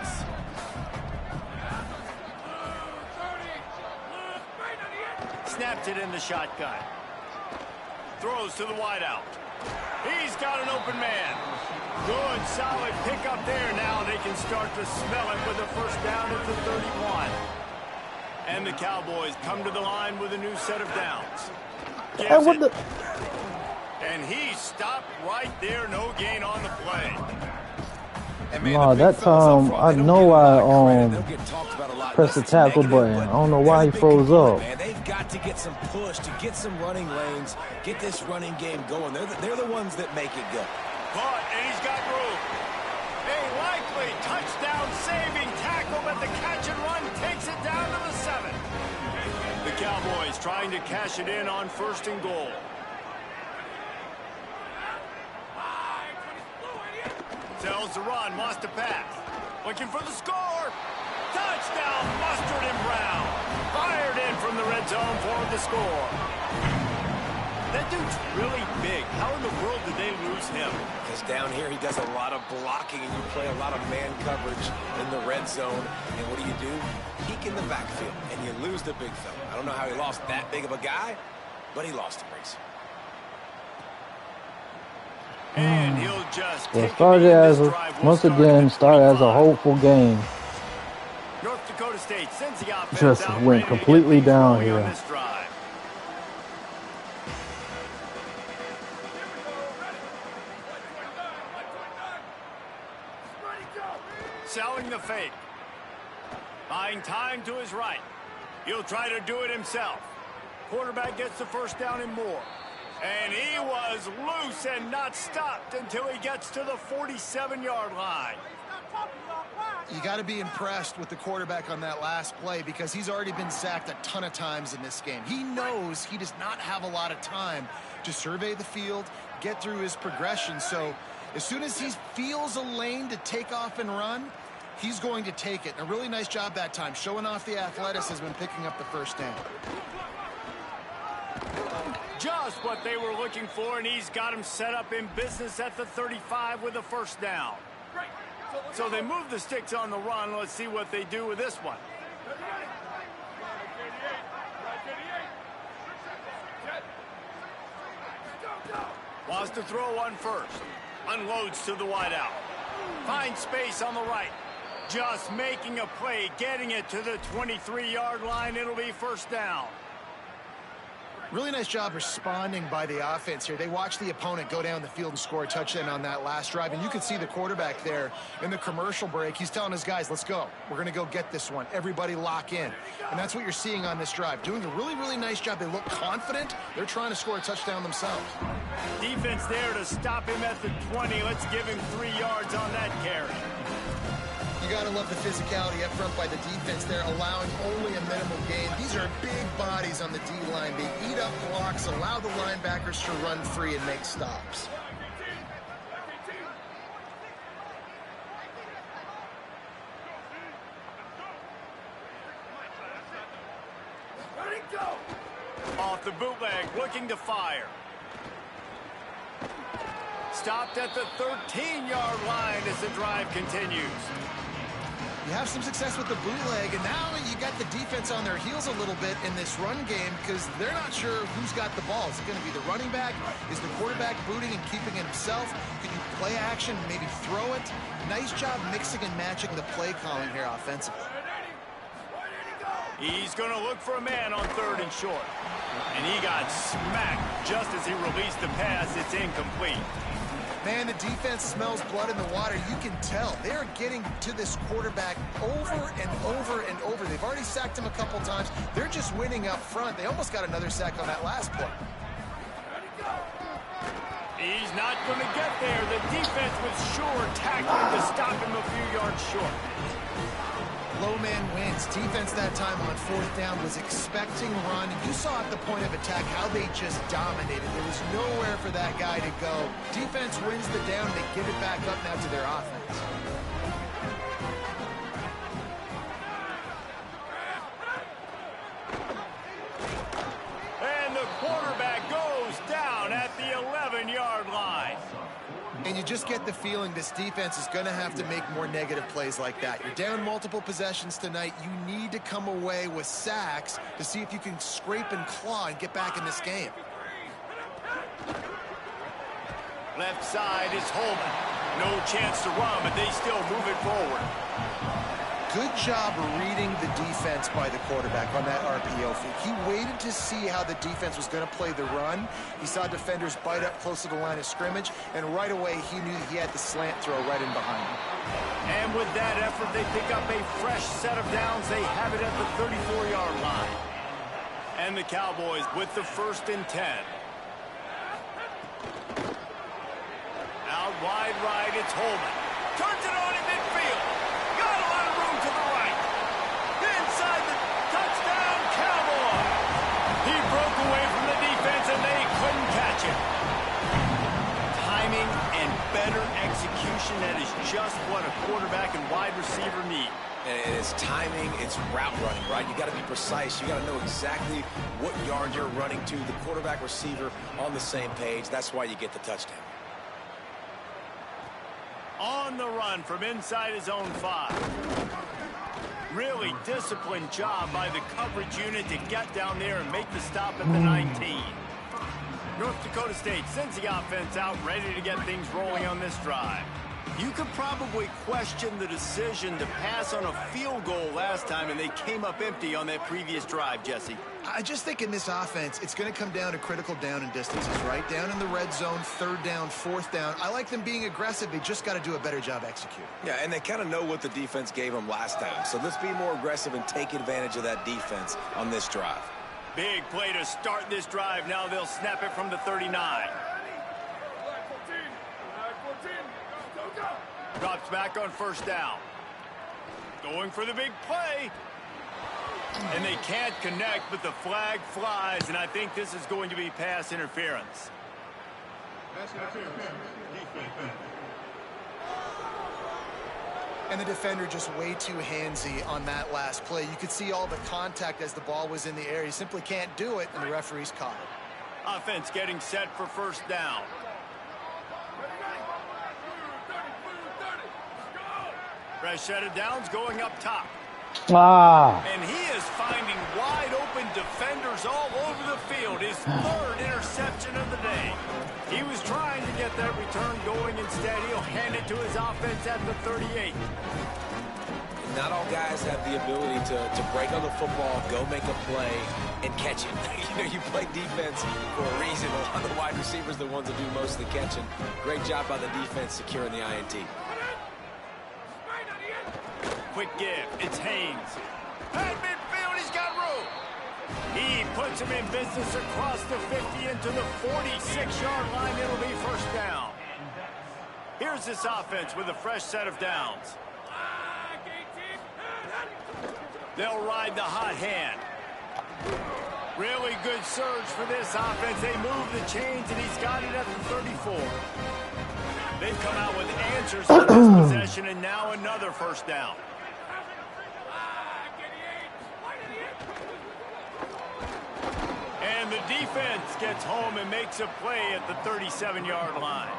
Snapped it in the shotgun. Throws to the wideout. He's got an open man. Good, solid pickup there. Now they can start to smell it with a first down at the 31. And the Cowboys come to the line with a new set of downs. And he stopped right there. No gain on the play. No, that time I know I pressed the tackle button. I don't know why he froze up. Man, they've got to get some push to get some running lanes, get this running game going. They're the ones that make it go. Caught, and he's got room. A likely touchdown-saving tackle, but the catch and run takes it down to the 7. The Cowboys trying to cash it in on 1st and goal. Tells the run, lost a pass. Looking for the score. Touchdown, Mustard and Brown. Fired in from the red zone for the score. That dude's really big. How in the world did they lose him? Because down here he does a lot of blocking, and you play a lot of man coverage in the red zone. And what do? Peek in the backfield, and you lose the big fella. I don't know how he lost that big of a guy, but he lost him, Reese. And he'll just started as once again started as a hopeful game. North Dakota State sends the offense Just out, went completely down here. On this drive. Selling the fake. Buying time to his right. He'll try to do it himself. Quarterback gets the first down and more. And he was loose and not stopped until he gets to the 47-yard line. You got to be impressed with the quarterback on that last play because he's already been sacked a ton of times in this game. He knows he does not have a lot of time to survey the field, get through his progression. So as soon as he feels a lane to take off and run, he's going to take it. And a really nice job that time, showing off the athleticism and picking up the first down. Just what they were looking for, and he's got him set up in business at the 35 with a first down. So they move the sticks on the run. Let's see what they do with this one. Wants to throw one first. Unloads to the wideout. Finds space on the right. Just making a play, getting it to the 23-yard line. It'll be first down. Really nice job responding by the offense here. They watched the opponent go down the field and score a touchdown on that last drive. And you can see the quarterback there in the commercial break. He's telling his guys, let's go. We're going to go get this one. Everybody lock in. And that's what you're seeing on this drive. Doing a really, really nice job. They look confident. They're trying to score a touchdown themselves. Defense there to stop him at the 20. Let's give him 3 yards on that carry. You got to love the physicality up front by the defense there, allowing only a minimal gain. These are big bodies on the D-line. They eat up blocks, allow the linebackers to run free and make stops. Off the bootleg, looking to fire. Stopped at the 13-yard line as the drive continues. You have some success with the bootleg, and now you got the defense on their heels a little bit in this run game because they're not sure who's got the ball. Is it going to be the running back? Is the quarterback booting and keeping it himself? Could you play action, maybe throw it? Nice job mixing and matching the play calling here offensively. He's going to look for a man on 3rd and short. And he got smacked just as he released the pass. It's incomplete. Man, the defense smells blood in the water. You can tell. They are getting to this quarterback over and over and over. They've already sacked him a couple times. They're just winning up front. They almost got another sack on that last play. He's not going to get there. The defense was sure tackling to stop him a few yards short. Low man wins. Defense that time on 4th down was expecting run. You saw at the point of attack how they just dominated. There was nowhere for that guy to go. Defense wins the down. They give it back up now to their offense. And the quarterback goes down at the 11-yard line. And you just get the feeling this defense is going to have to make more negative plays like that. You're down multiple possessions tonight. You need to come away with sacks to see if you can scrape and claw and get back in this game. Left side is Holman. No chance to run, but they still move it forward. Good job reading the defense by the quarterback on that RPO feed. He waited to see how the defense was going to play the run. He saw defenders bite up close to the line of scrimmage, and right away he knew he had the slant throw right in behind him. And with that effort, they pick up a fresh set of downs. They have it at the 34-yard line. And the Cowboys with the 1st and 10. Out wide right, it's Holman. Turns it on in midfield. Got a lot of room to the right. Inside the touchdown, Cowboy. He broke away from the defense and they couldn't catch him. Timing and better execution, that is just what a quarterback and wide receiver need. And it's timing, it's route running, right? You got to be precise. You got to know exactly what yard you're running to. The quarterback receiver on the same page. That's why you get the touchdown. On the run from inside his own 5. Really disciplined job by the coverage unit to get down there and make the stop at the 19. North Dakota State sends the offense out, ready to get things rolling on this drive. You could probably question the decision to pass on a field goal last time, and they came up empty on that previous drive, Jesse. I just think in this offense, it's going to come down to critical down and distances, right? Down in the red zone, 3rd down, 4th down. I like them being aggressive. They just got to do a better job executing. Yeah, and they kind of know what the defense gave them last time. So let's be more aggressive and take advantage of that defense on this drive. Big play to start this drive. Now they'll snap it from the 39. Drops back on 1st down. Going for the big play. And they can't connect, but the flag flies, and I think this is going to be pass interference. And the defender just way too handsy on that last play. You could see all the contact as the ball was in the air. He simply can't do it, and the referee's caught it. Offense getting set for 1st down. Fresh set of downs going up top. And he is finding wide open defenders all over the field. His 3rd interception of the day. He was trying to get that return going. Instead, he'll hand it to his offense at the 38. Not all guys have the ability to break on the football, go make a play, and catch it. You play defense for a reason. A lot of the wide receivers are the ones that do most of the catching. Great job by the defense securing the INT. Quick give. It's Haynes. At midfield, he's got room. He puts him in business across the 50 into the 46-yard line. It'll be 1st down. Here's this offense with a fresh set of downs. They'll ride the hot hand. Really good surge for this offense. They move the chains, and he's got it at the 34. They've come out with answers on this possession, and now another 1st down. And the defense gets home and makes a play at the 37-yard line.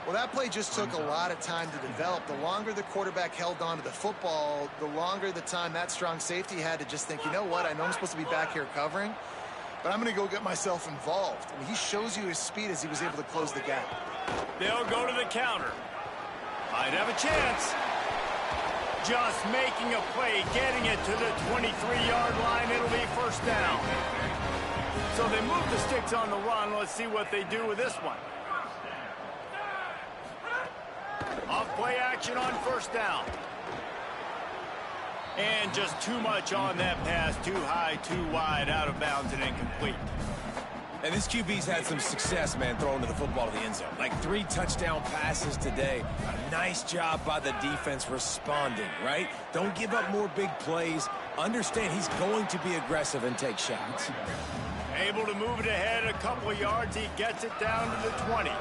Well, that play just took a lot of time to develop. The longer the quarterback held on to the football, the longer the time that strong safety had to just think, you know what, I know I'm supposed to be back here covering, but I'm going to go get myself involved. I mean, he shows you his speed as he was able to close the gap. They'll go to the counter. Might have a chance. Just making a play, getting it to the 23-yard line. It'll be 1st down. So they move the sticks on the run. Let's see what they do with this one. Off play action on 1st down. And just too much on that pass. Too high, too wide, out of bounds, and incomplete. And this QB's had some success, man, throwing to the football to the end zone. Like 3 touchdown passes today. Nice job by the defense responding, right? Don't give up more big plays. Understand he's going to be aggressive and take shots. Able to move it ahead a couple of yards. He gets it down to the 20.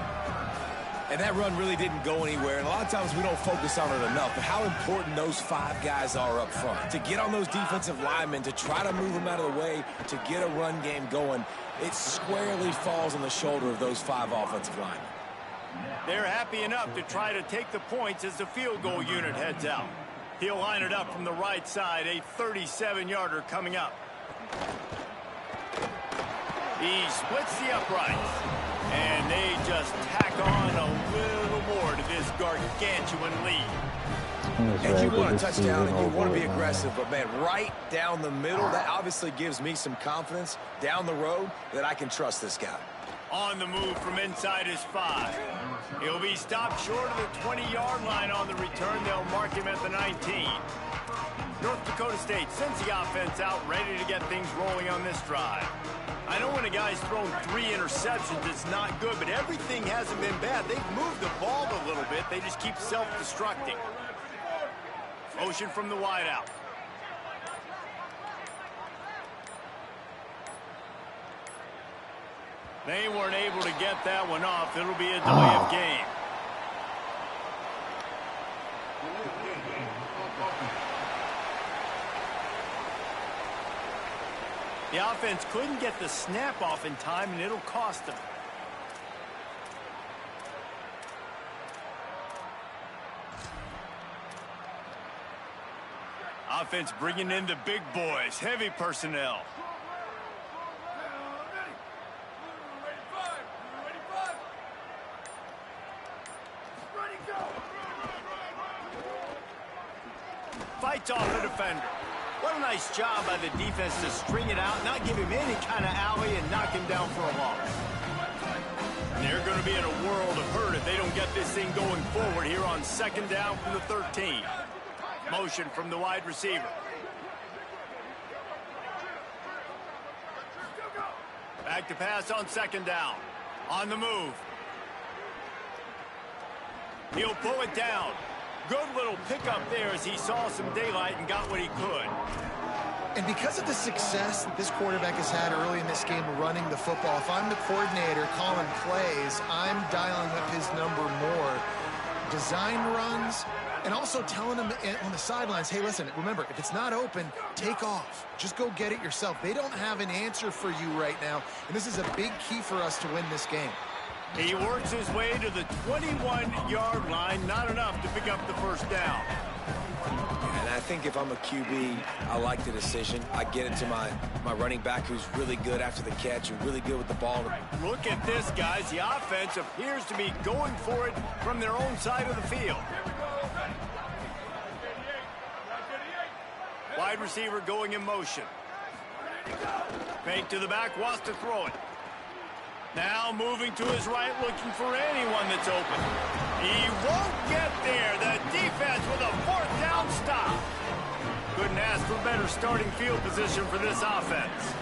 And that run really didn't go anywhere. And a lot of times we don't focus on it enough. But how important those 5 guys are up front. To get on those defensive linemen, to try to move them out of the way, to get a run game going, it squarely falls on the shoulder of those 5 offensive linemen. They're happy enough to try to take the points as the field goal unit heads out. He'll line it up from the right side. A 37-yarder coming up. He splits the uprights. And they just tack on a little more to this gargantuan lead. And you want a touchdown and you want to be aggressive, but man, right down the middle, that obviously gives me some confidence down the road that I can trust this guy. On the move from inside his 5. He'll be stopped short of the 20-yard line on the return. They'll mark him at the 19. North Dakota State sends the offense out, ready to get things rolling on this drive. I know when a guy's thrown 3 interceptions, it's not good, but everything hasn't been bad. They've moved the ball a little bit. They just keep self-destructing. Motion from the wideout. They weren't able to get that one off. It'll be a delay of game. offense couldn't get the snap off in time, and it'll cost them. Offense bringing in the big boys, heavy personnel. Fights off the defender. What a nice job by the defense to string it out, not give him any kind of alley, and knock him down for a loss. And they're going to be in a world of hurt if they don't get this thing going forward here on 2nd down from the 13. Motion from the wide receiver. Back to pass on 2nd down. On the move. He'll pull it down. Good little pickup there as he saw some daylight and got what he could. And because of the success that this quarterback has had early in this game running the football, if I'm the coordinator calling plays, I'm dialing up his number more. Design runs, and also telling him on the sidelines, hey, listen, remember, if it's not open, take off. Just go get it yourself. They don't have an answer for you right now, and this is a big key for us to win this game. He works his way to the 21-yard line, not enough to pick up the 1st down. And I think if I'm a QB, I like the decision. I get it to my running back who's really good after the catch and really good with the ball. Look at this, guys. The offense appears to be going for it from their own side of the field. Wide receiver going in motion. Fake to the back, wants to throw it. Now moving to his right, looking for anyone that's open. He won't get there. The defense with a 4th down stop. Couldn't ask for better starting field position for this offense.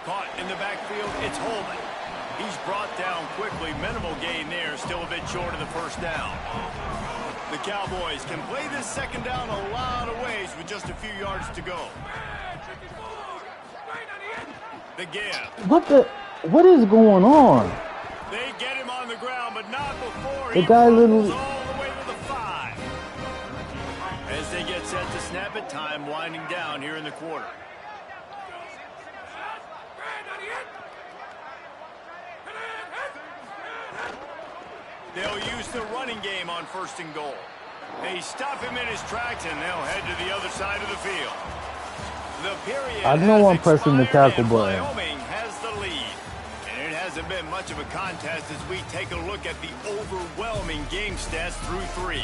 Caught in the backfield, it's Holman. He's brought down quickly. Minimal gain there, still a bit short of the 1st down. The Cowboys can play this 2nd down a lot of ways with just a few yards to go. The give. What is going on? They get him on the ground, but not before The he guy fumbles literally all the way to the 5. As they get set to snap it, time winding down here in the quarter. They'll use the running game on 1st and goal. They stop him in his tracks, and they'll head to the other side of the field. The period I know I'm pressing the tackle and button. Wyoming has the lead. And it hasn't been much of a contest as we take a look at the overwhelming game stats through 3.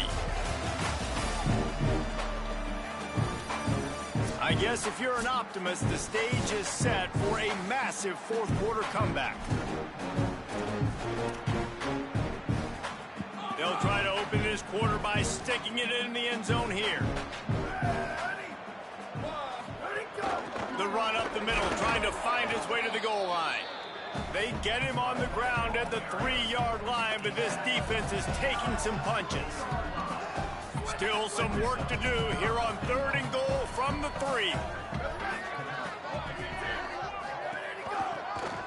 I guess if you're an optimist, the stage is set for a massive 4th quarter comeback. They'll try to open this quarter by sticking it in the end zone here. The run up the middle, trying to find his way to the goal line. They get him on the ground at the 3-yard line, but this defense is taking some punches. Still some work to do here on 3rd and goal from the 3.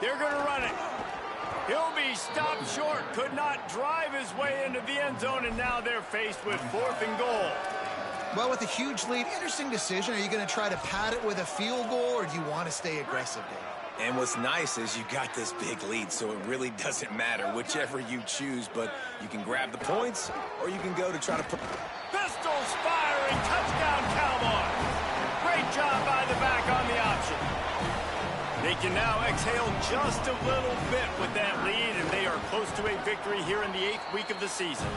They're going to run it. He'll be stopped short, could not drive his way into the end zone, and now they're faced with 4th and goal. Well, with a huge lead, interesting decision. Are you going to try to pad it with a field goal, or do you want to stay aggressive, Dave? And what's nice is you got this big lead, so it really doesn't matter whichever you choose, but you can grab the points, or you can go to try to put... Pistols firing, touchdown Cowboys. Great job by the back on the option. They can now exhale just a little bit with that lead, and they are close to a victory here in the 8th week of the season.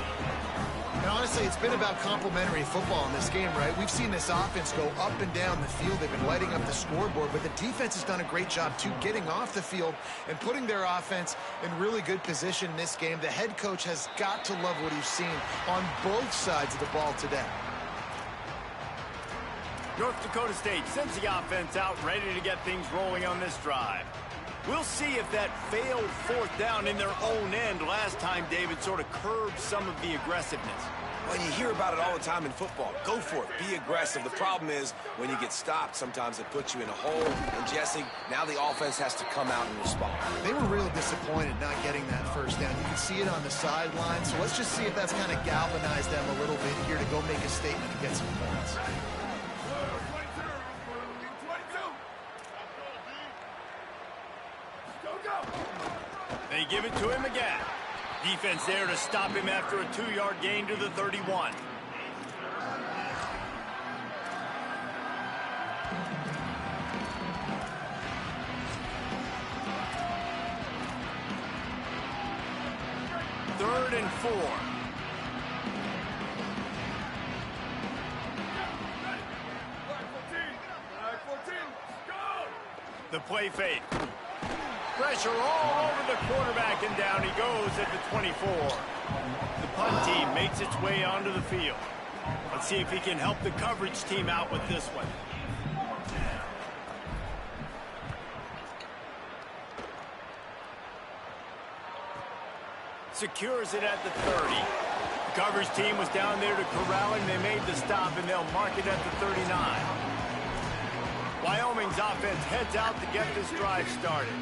And honestly, it's been about complementary football in this game, right? We've seen this offense go up and down the field. They've been lighting up the scoreboard, but the defense has done a great job, too, getting off the field and putting their offense in really good position in this game. The head coach has got to love what he's seen on both sides of the ball today. North Dakota State sends the offense out, ready to get things rolling on this drive. We'll see if that failed 4th down in their own end last time, David, sort of curbed some of the aggressiveness. Well, you hear about it all the time in football. Go for it. Be aggressive. The problem is when you get stopped, sometimes it puts you in a hole. And, Jesse, now the offense has to come out and respond. They were really disappointed not getting that 1st down. You can see it on the sideline. So let's just see if that's kind of galvanized them a little bit here to go make a statement and get some points. to him again. Defense there to stop him after a 2-yard gain to the 31. Third and 4. The play fake. Pressure all over the quarterback, and down he goes at the 24. The punt team makes its way onto the field. Let's see if he can help the coverage team out with this one. Secures it at the 30. The coverage team was down there to corral him. They made the stop, and they'll mark it at the 39. Wyoming's offense heads out to get this drive started.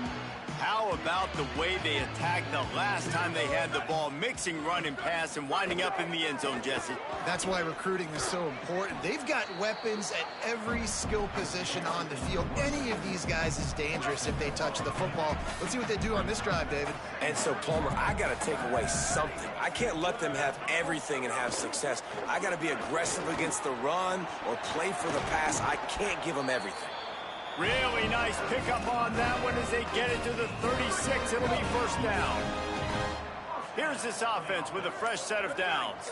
How about the way they attacked the last time they had the ball, mixing run and pass and winding up in the end zone, Jesse? That's why recruiting is so important. They've got weapons at every skill position on the field. Any of these guys is dangerous if they touch the football. Let's see what they do on this drive, David. And so, Palmer, I got to take away something. I can't let them have everything and have success. I got to be aggressive against the run or play for the pass. I can't give them everything. Really nice pickup on that one as they get it to the 36. It'll be first down. Here's this offense with a fresh set of downs.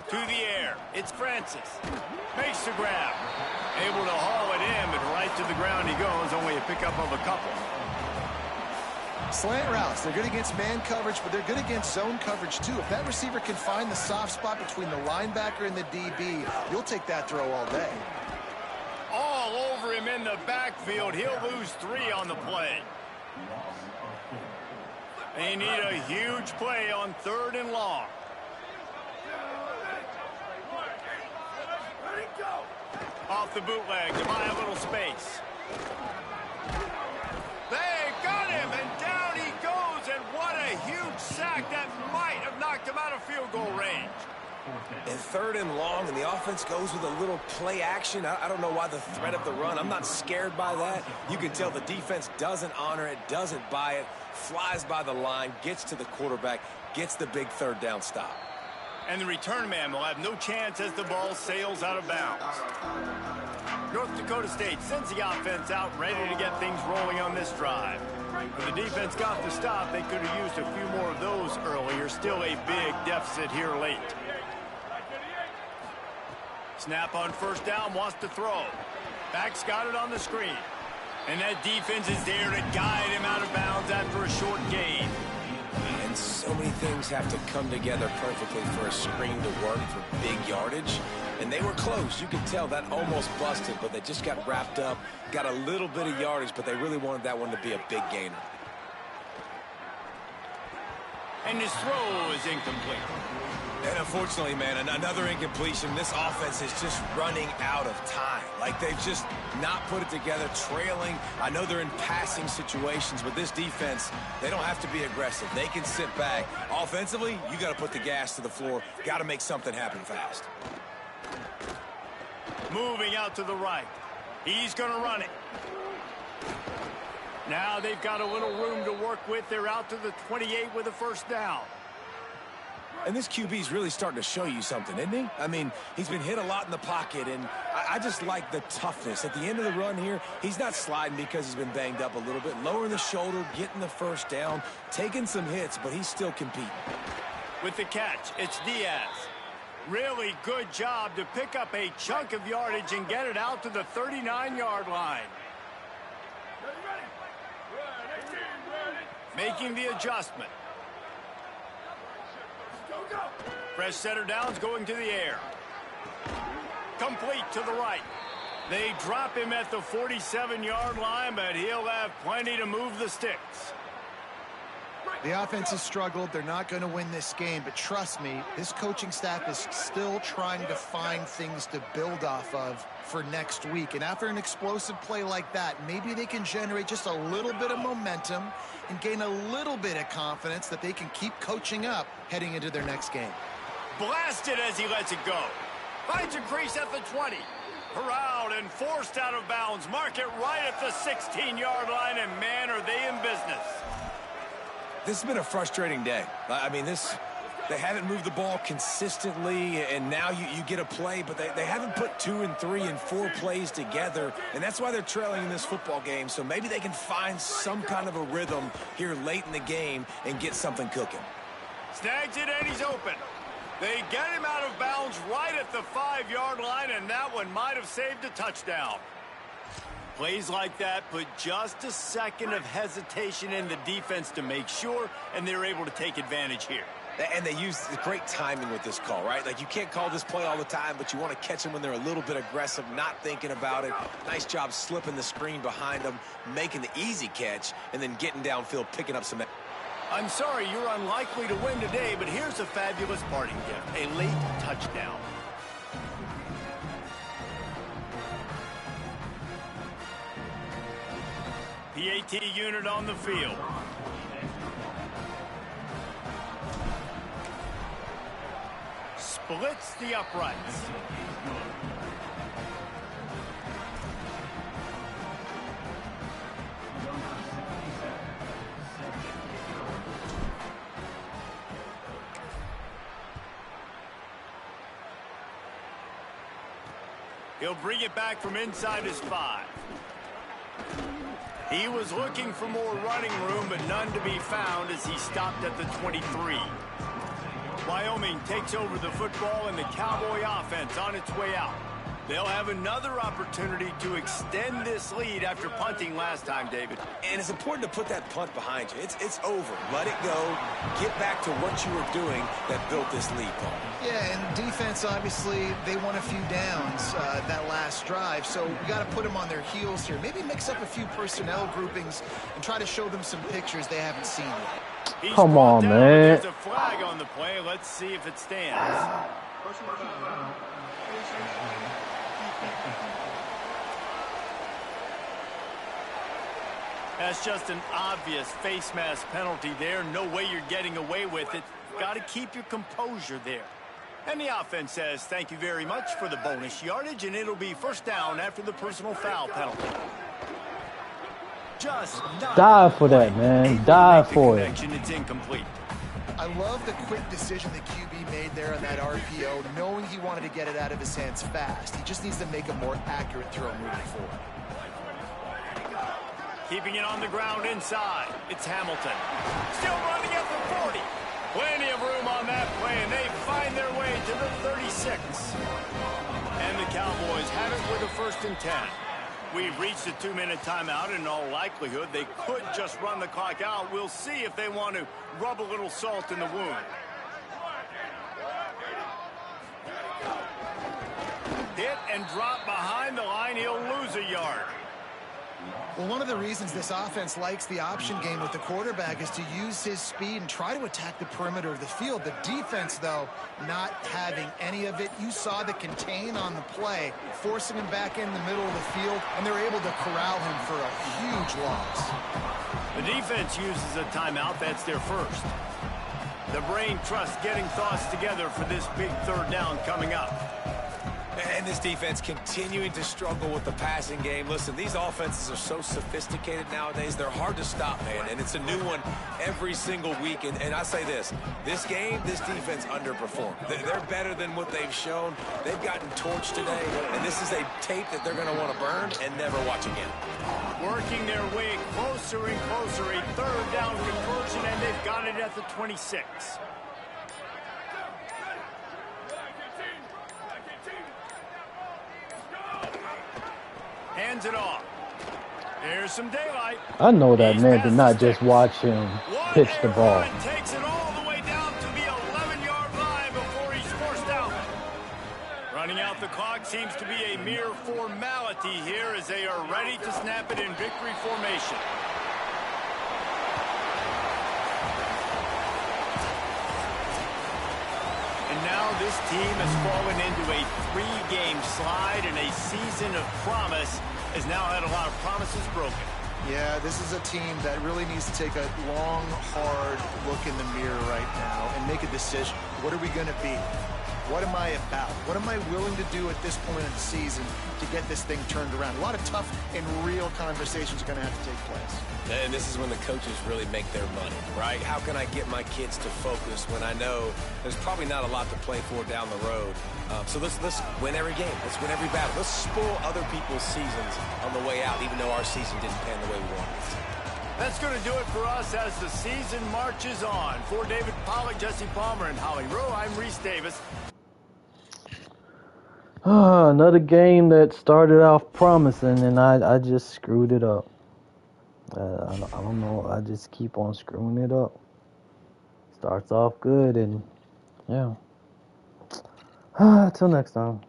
To the air. It's Francis. Makes the grab. Able to haul it in, but right to the ground he goes. Only a pickup of a couple. Slant routes. They're good against man coverage, but they're good against zone coverage, too. If that receiver can find the soft spot between the linebacker and the DB, you'll take that throw all day. All over him in the backfield. He'll lose 3 on the play. They need a huge play on 3rd and long. Off the bootleg to buy a little space. They got him, and down he goes, and what a huge sack that might have knocked him out of field goal range. And 3rd and long, and the offense goes with a little play action. I don't know why the threat of the run. I'm not scared by that. You can tell the defense doesn't honor it, doesn't buy it, flies by the line, gets to the quarterback, gets the big 3rd down stop. And the return man will have no chance as the ball sails out of bounds. North Dakota State sends the offense out, ready to get things rolling on this drive. When the defense got the stop, they could have used a few more of those earlier. Still a big deficit here late. Snap on first down, wants to throw. Back's got it on the screen. And that defense is there to guide him out of bounds after a short gain. And so many things have to come together perfectly for a screen to work for big yardage. And they were close. You could tell that almost busted, but they just got wrapped up, got a little bit of yardage, but they really wanted that one to be a big gainer. And his throw is incomplete. And unfortunately, man, another incompletion. This offense is just running out of time. Like, they've just not put it together, trailing. I know they're in passing situations, but this defense, they don't have to be aggressive. They can sit back. Offensively, you got to put the gas to the floor. Got to make something happen fast. Moving out to the right. He's going to run it. Now they've got a little room to work with. They're out to the 28 with a first down. And this QB's really starting to show you something, isn't he? I mean, he's been hit a lot in the pocket, and I just like the toughness. At the end of the run here, he's not sliding because he's been banged up a little bit. Lowering the shoulder, getting the first down, taking some hits, but he's still competing. With the catch, it's Diaz. Really good job to pick up a chunk of yardage and get it out to the 39-yard line. Making the adjustment. Fresh setter downs going to the air. Complete to the right. They drop him at the 47-yard line, but he'll have plenty to move the sticks. The offense has struggled. They're not going to win this game, but trust me, this coaching staff is still trying to find things to build off of for next week. And after an explosive play like that, maybe they can generate just a little bit of momentum and gain a little bit of confidence that they can keep coaching up heading into their next game. Blasted as he lets it go. Finds a crease at the 20. Corralled and forced out of bounds. Mark it right at the 16-yard line, and man, are they in business. This has been a frustrating day. I mean, they haven't moved the ball consistently, and now you get a play, but they haven't put 2 and 3 and 4 plays together, and that's why they're trailing in this football game. So maybe they can find some kind of a rhythm here late in the game and get something cooking. Snags it, and he's open. They get him out of bounds right at the 5-yard line, and that one might have saved a touchdown. Plays like that put just a second of hesitation in the defense to make sure, and they're able to take advantage here. And they use great timing with this call, right? Like, you can't call this play all the time, but you want to catch them when they're a little bit aggressive, not thinking about it. Nice job slipping the screen behind them, making the easy catch, and then getting downfield, picking up some. I'm sorry you're unlikely to win today, but here's a fabulous parting gift, a late touchdown. PAT unit on the field. Splits the uprights. He'll bring it back from inside his 5. He was looking for more running room, but none to be found as he stopped at the 23. Wyoming takes over the football, and the Cowboy offense on its way out. They'll have another opportunity to extend this lead after punting last time, David. And it's important to put that punt behind you. It's over. Let it go. Get back to what you were doing that built this lead, Paul. Yeah, and defense, obviously, they won a few downs that last drive, so we got to put them on their heels here. Maybe mix up a few personnel groupings and try to show them some pictures they haven't seen yet. Come on, man. There's a flag on the play. Let's see if it stands. That's just an obvious face mask penalty there. No way you're getting away with it. Got to keep your composure there. And the offense says thank you very much for the bonus yardage, and it'll be first down after the personal foul penalty. Just die for that, man. Die for it. It's incomplete. I love the quick decision the QB made there on that RPO, knowing he wanted to get it out of his hands fast. He just needs to make a more accurate throw moving forward. Keeping it on the ground inside. It's Hamilton. Still running at the 40. Plenty of room on that play, and they find their way to the 36. And the Cowboys have it with a 1st and 10. We've reached a 2-minute timeout. In all likelihood, they could just run the clock out. We'll see if they want to rub a little salt in the wound. Hit and drop behind the line. He'll lose a yard. Well, one of the reasons this offense likes the option game with the quarterback is to use his speed and try to attack the perimeter of the field. The defense, though, not having any of it. You saw the contain on the play, forcing him back in the middle of the field, and they're able to corral him for a huge loss. The defense uses a timeout. That's their first. The brain trust getting thoughts together for this big 3rd down coming up. And this defense continuing to struggle with the passing game. Listen, these offenses are so sophisticated nowadays. They're hard to stop, man. And it's a new one every single week. And I say this game, this defense underperformed. They're better than what they've shown. They've gotten torched today. And this is a tape that they're going to want to burn and never watch again. Working their way closer and closer. A 3rd down conversion, and they've got it at the 26. Hands it off. There's some daylight. I know that man did not just watch him pitch the ball. Takes it all the way down to the 11-yard line before he's forced out. Running out the clock seems to be a mere formality here as they are ready to snap it in victory formation. And now this team has fallen into a 3-game slide, and a season of promise has now had a lot of promises broken. Yeah, this is a team that really needs to take a long, hard look in the mirror right now and make a decision. What are we going to be? What am I about? What am I willing to do at this point in the season to get this thing turned around? A lot of tough and real conversations are going to have to take place. And this is when the coaches really make their money, right? How can I get my kids to focus when I know there's probably not a lot to play for down the road? So let's win every game. Let's win every battle. Let's spoil other people's seasons on the way out, even though our season didn't pan the way we wanted it to. That's going to do it for us as the season marches on. For David Pollack, Jesse Palmer, and Holly Rowe, I'm Reese Davis. Another game that started off promising, and I just screwed it up. I don't know. I just keep on screwing it up. Starts off good, and yeah. Till next time.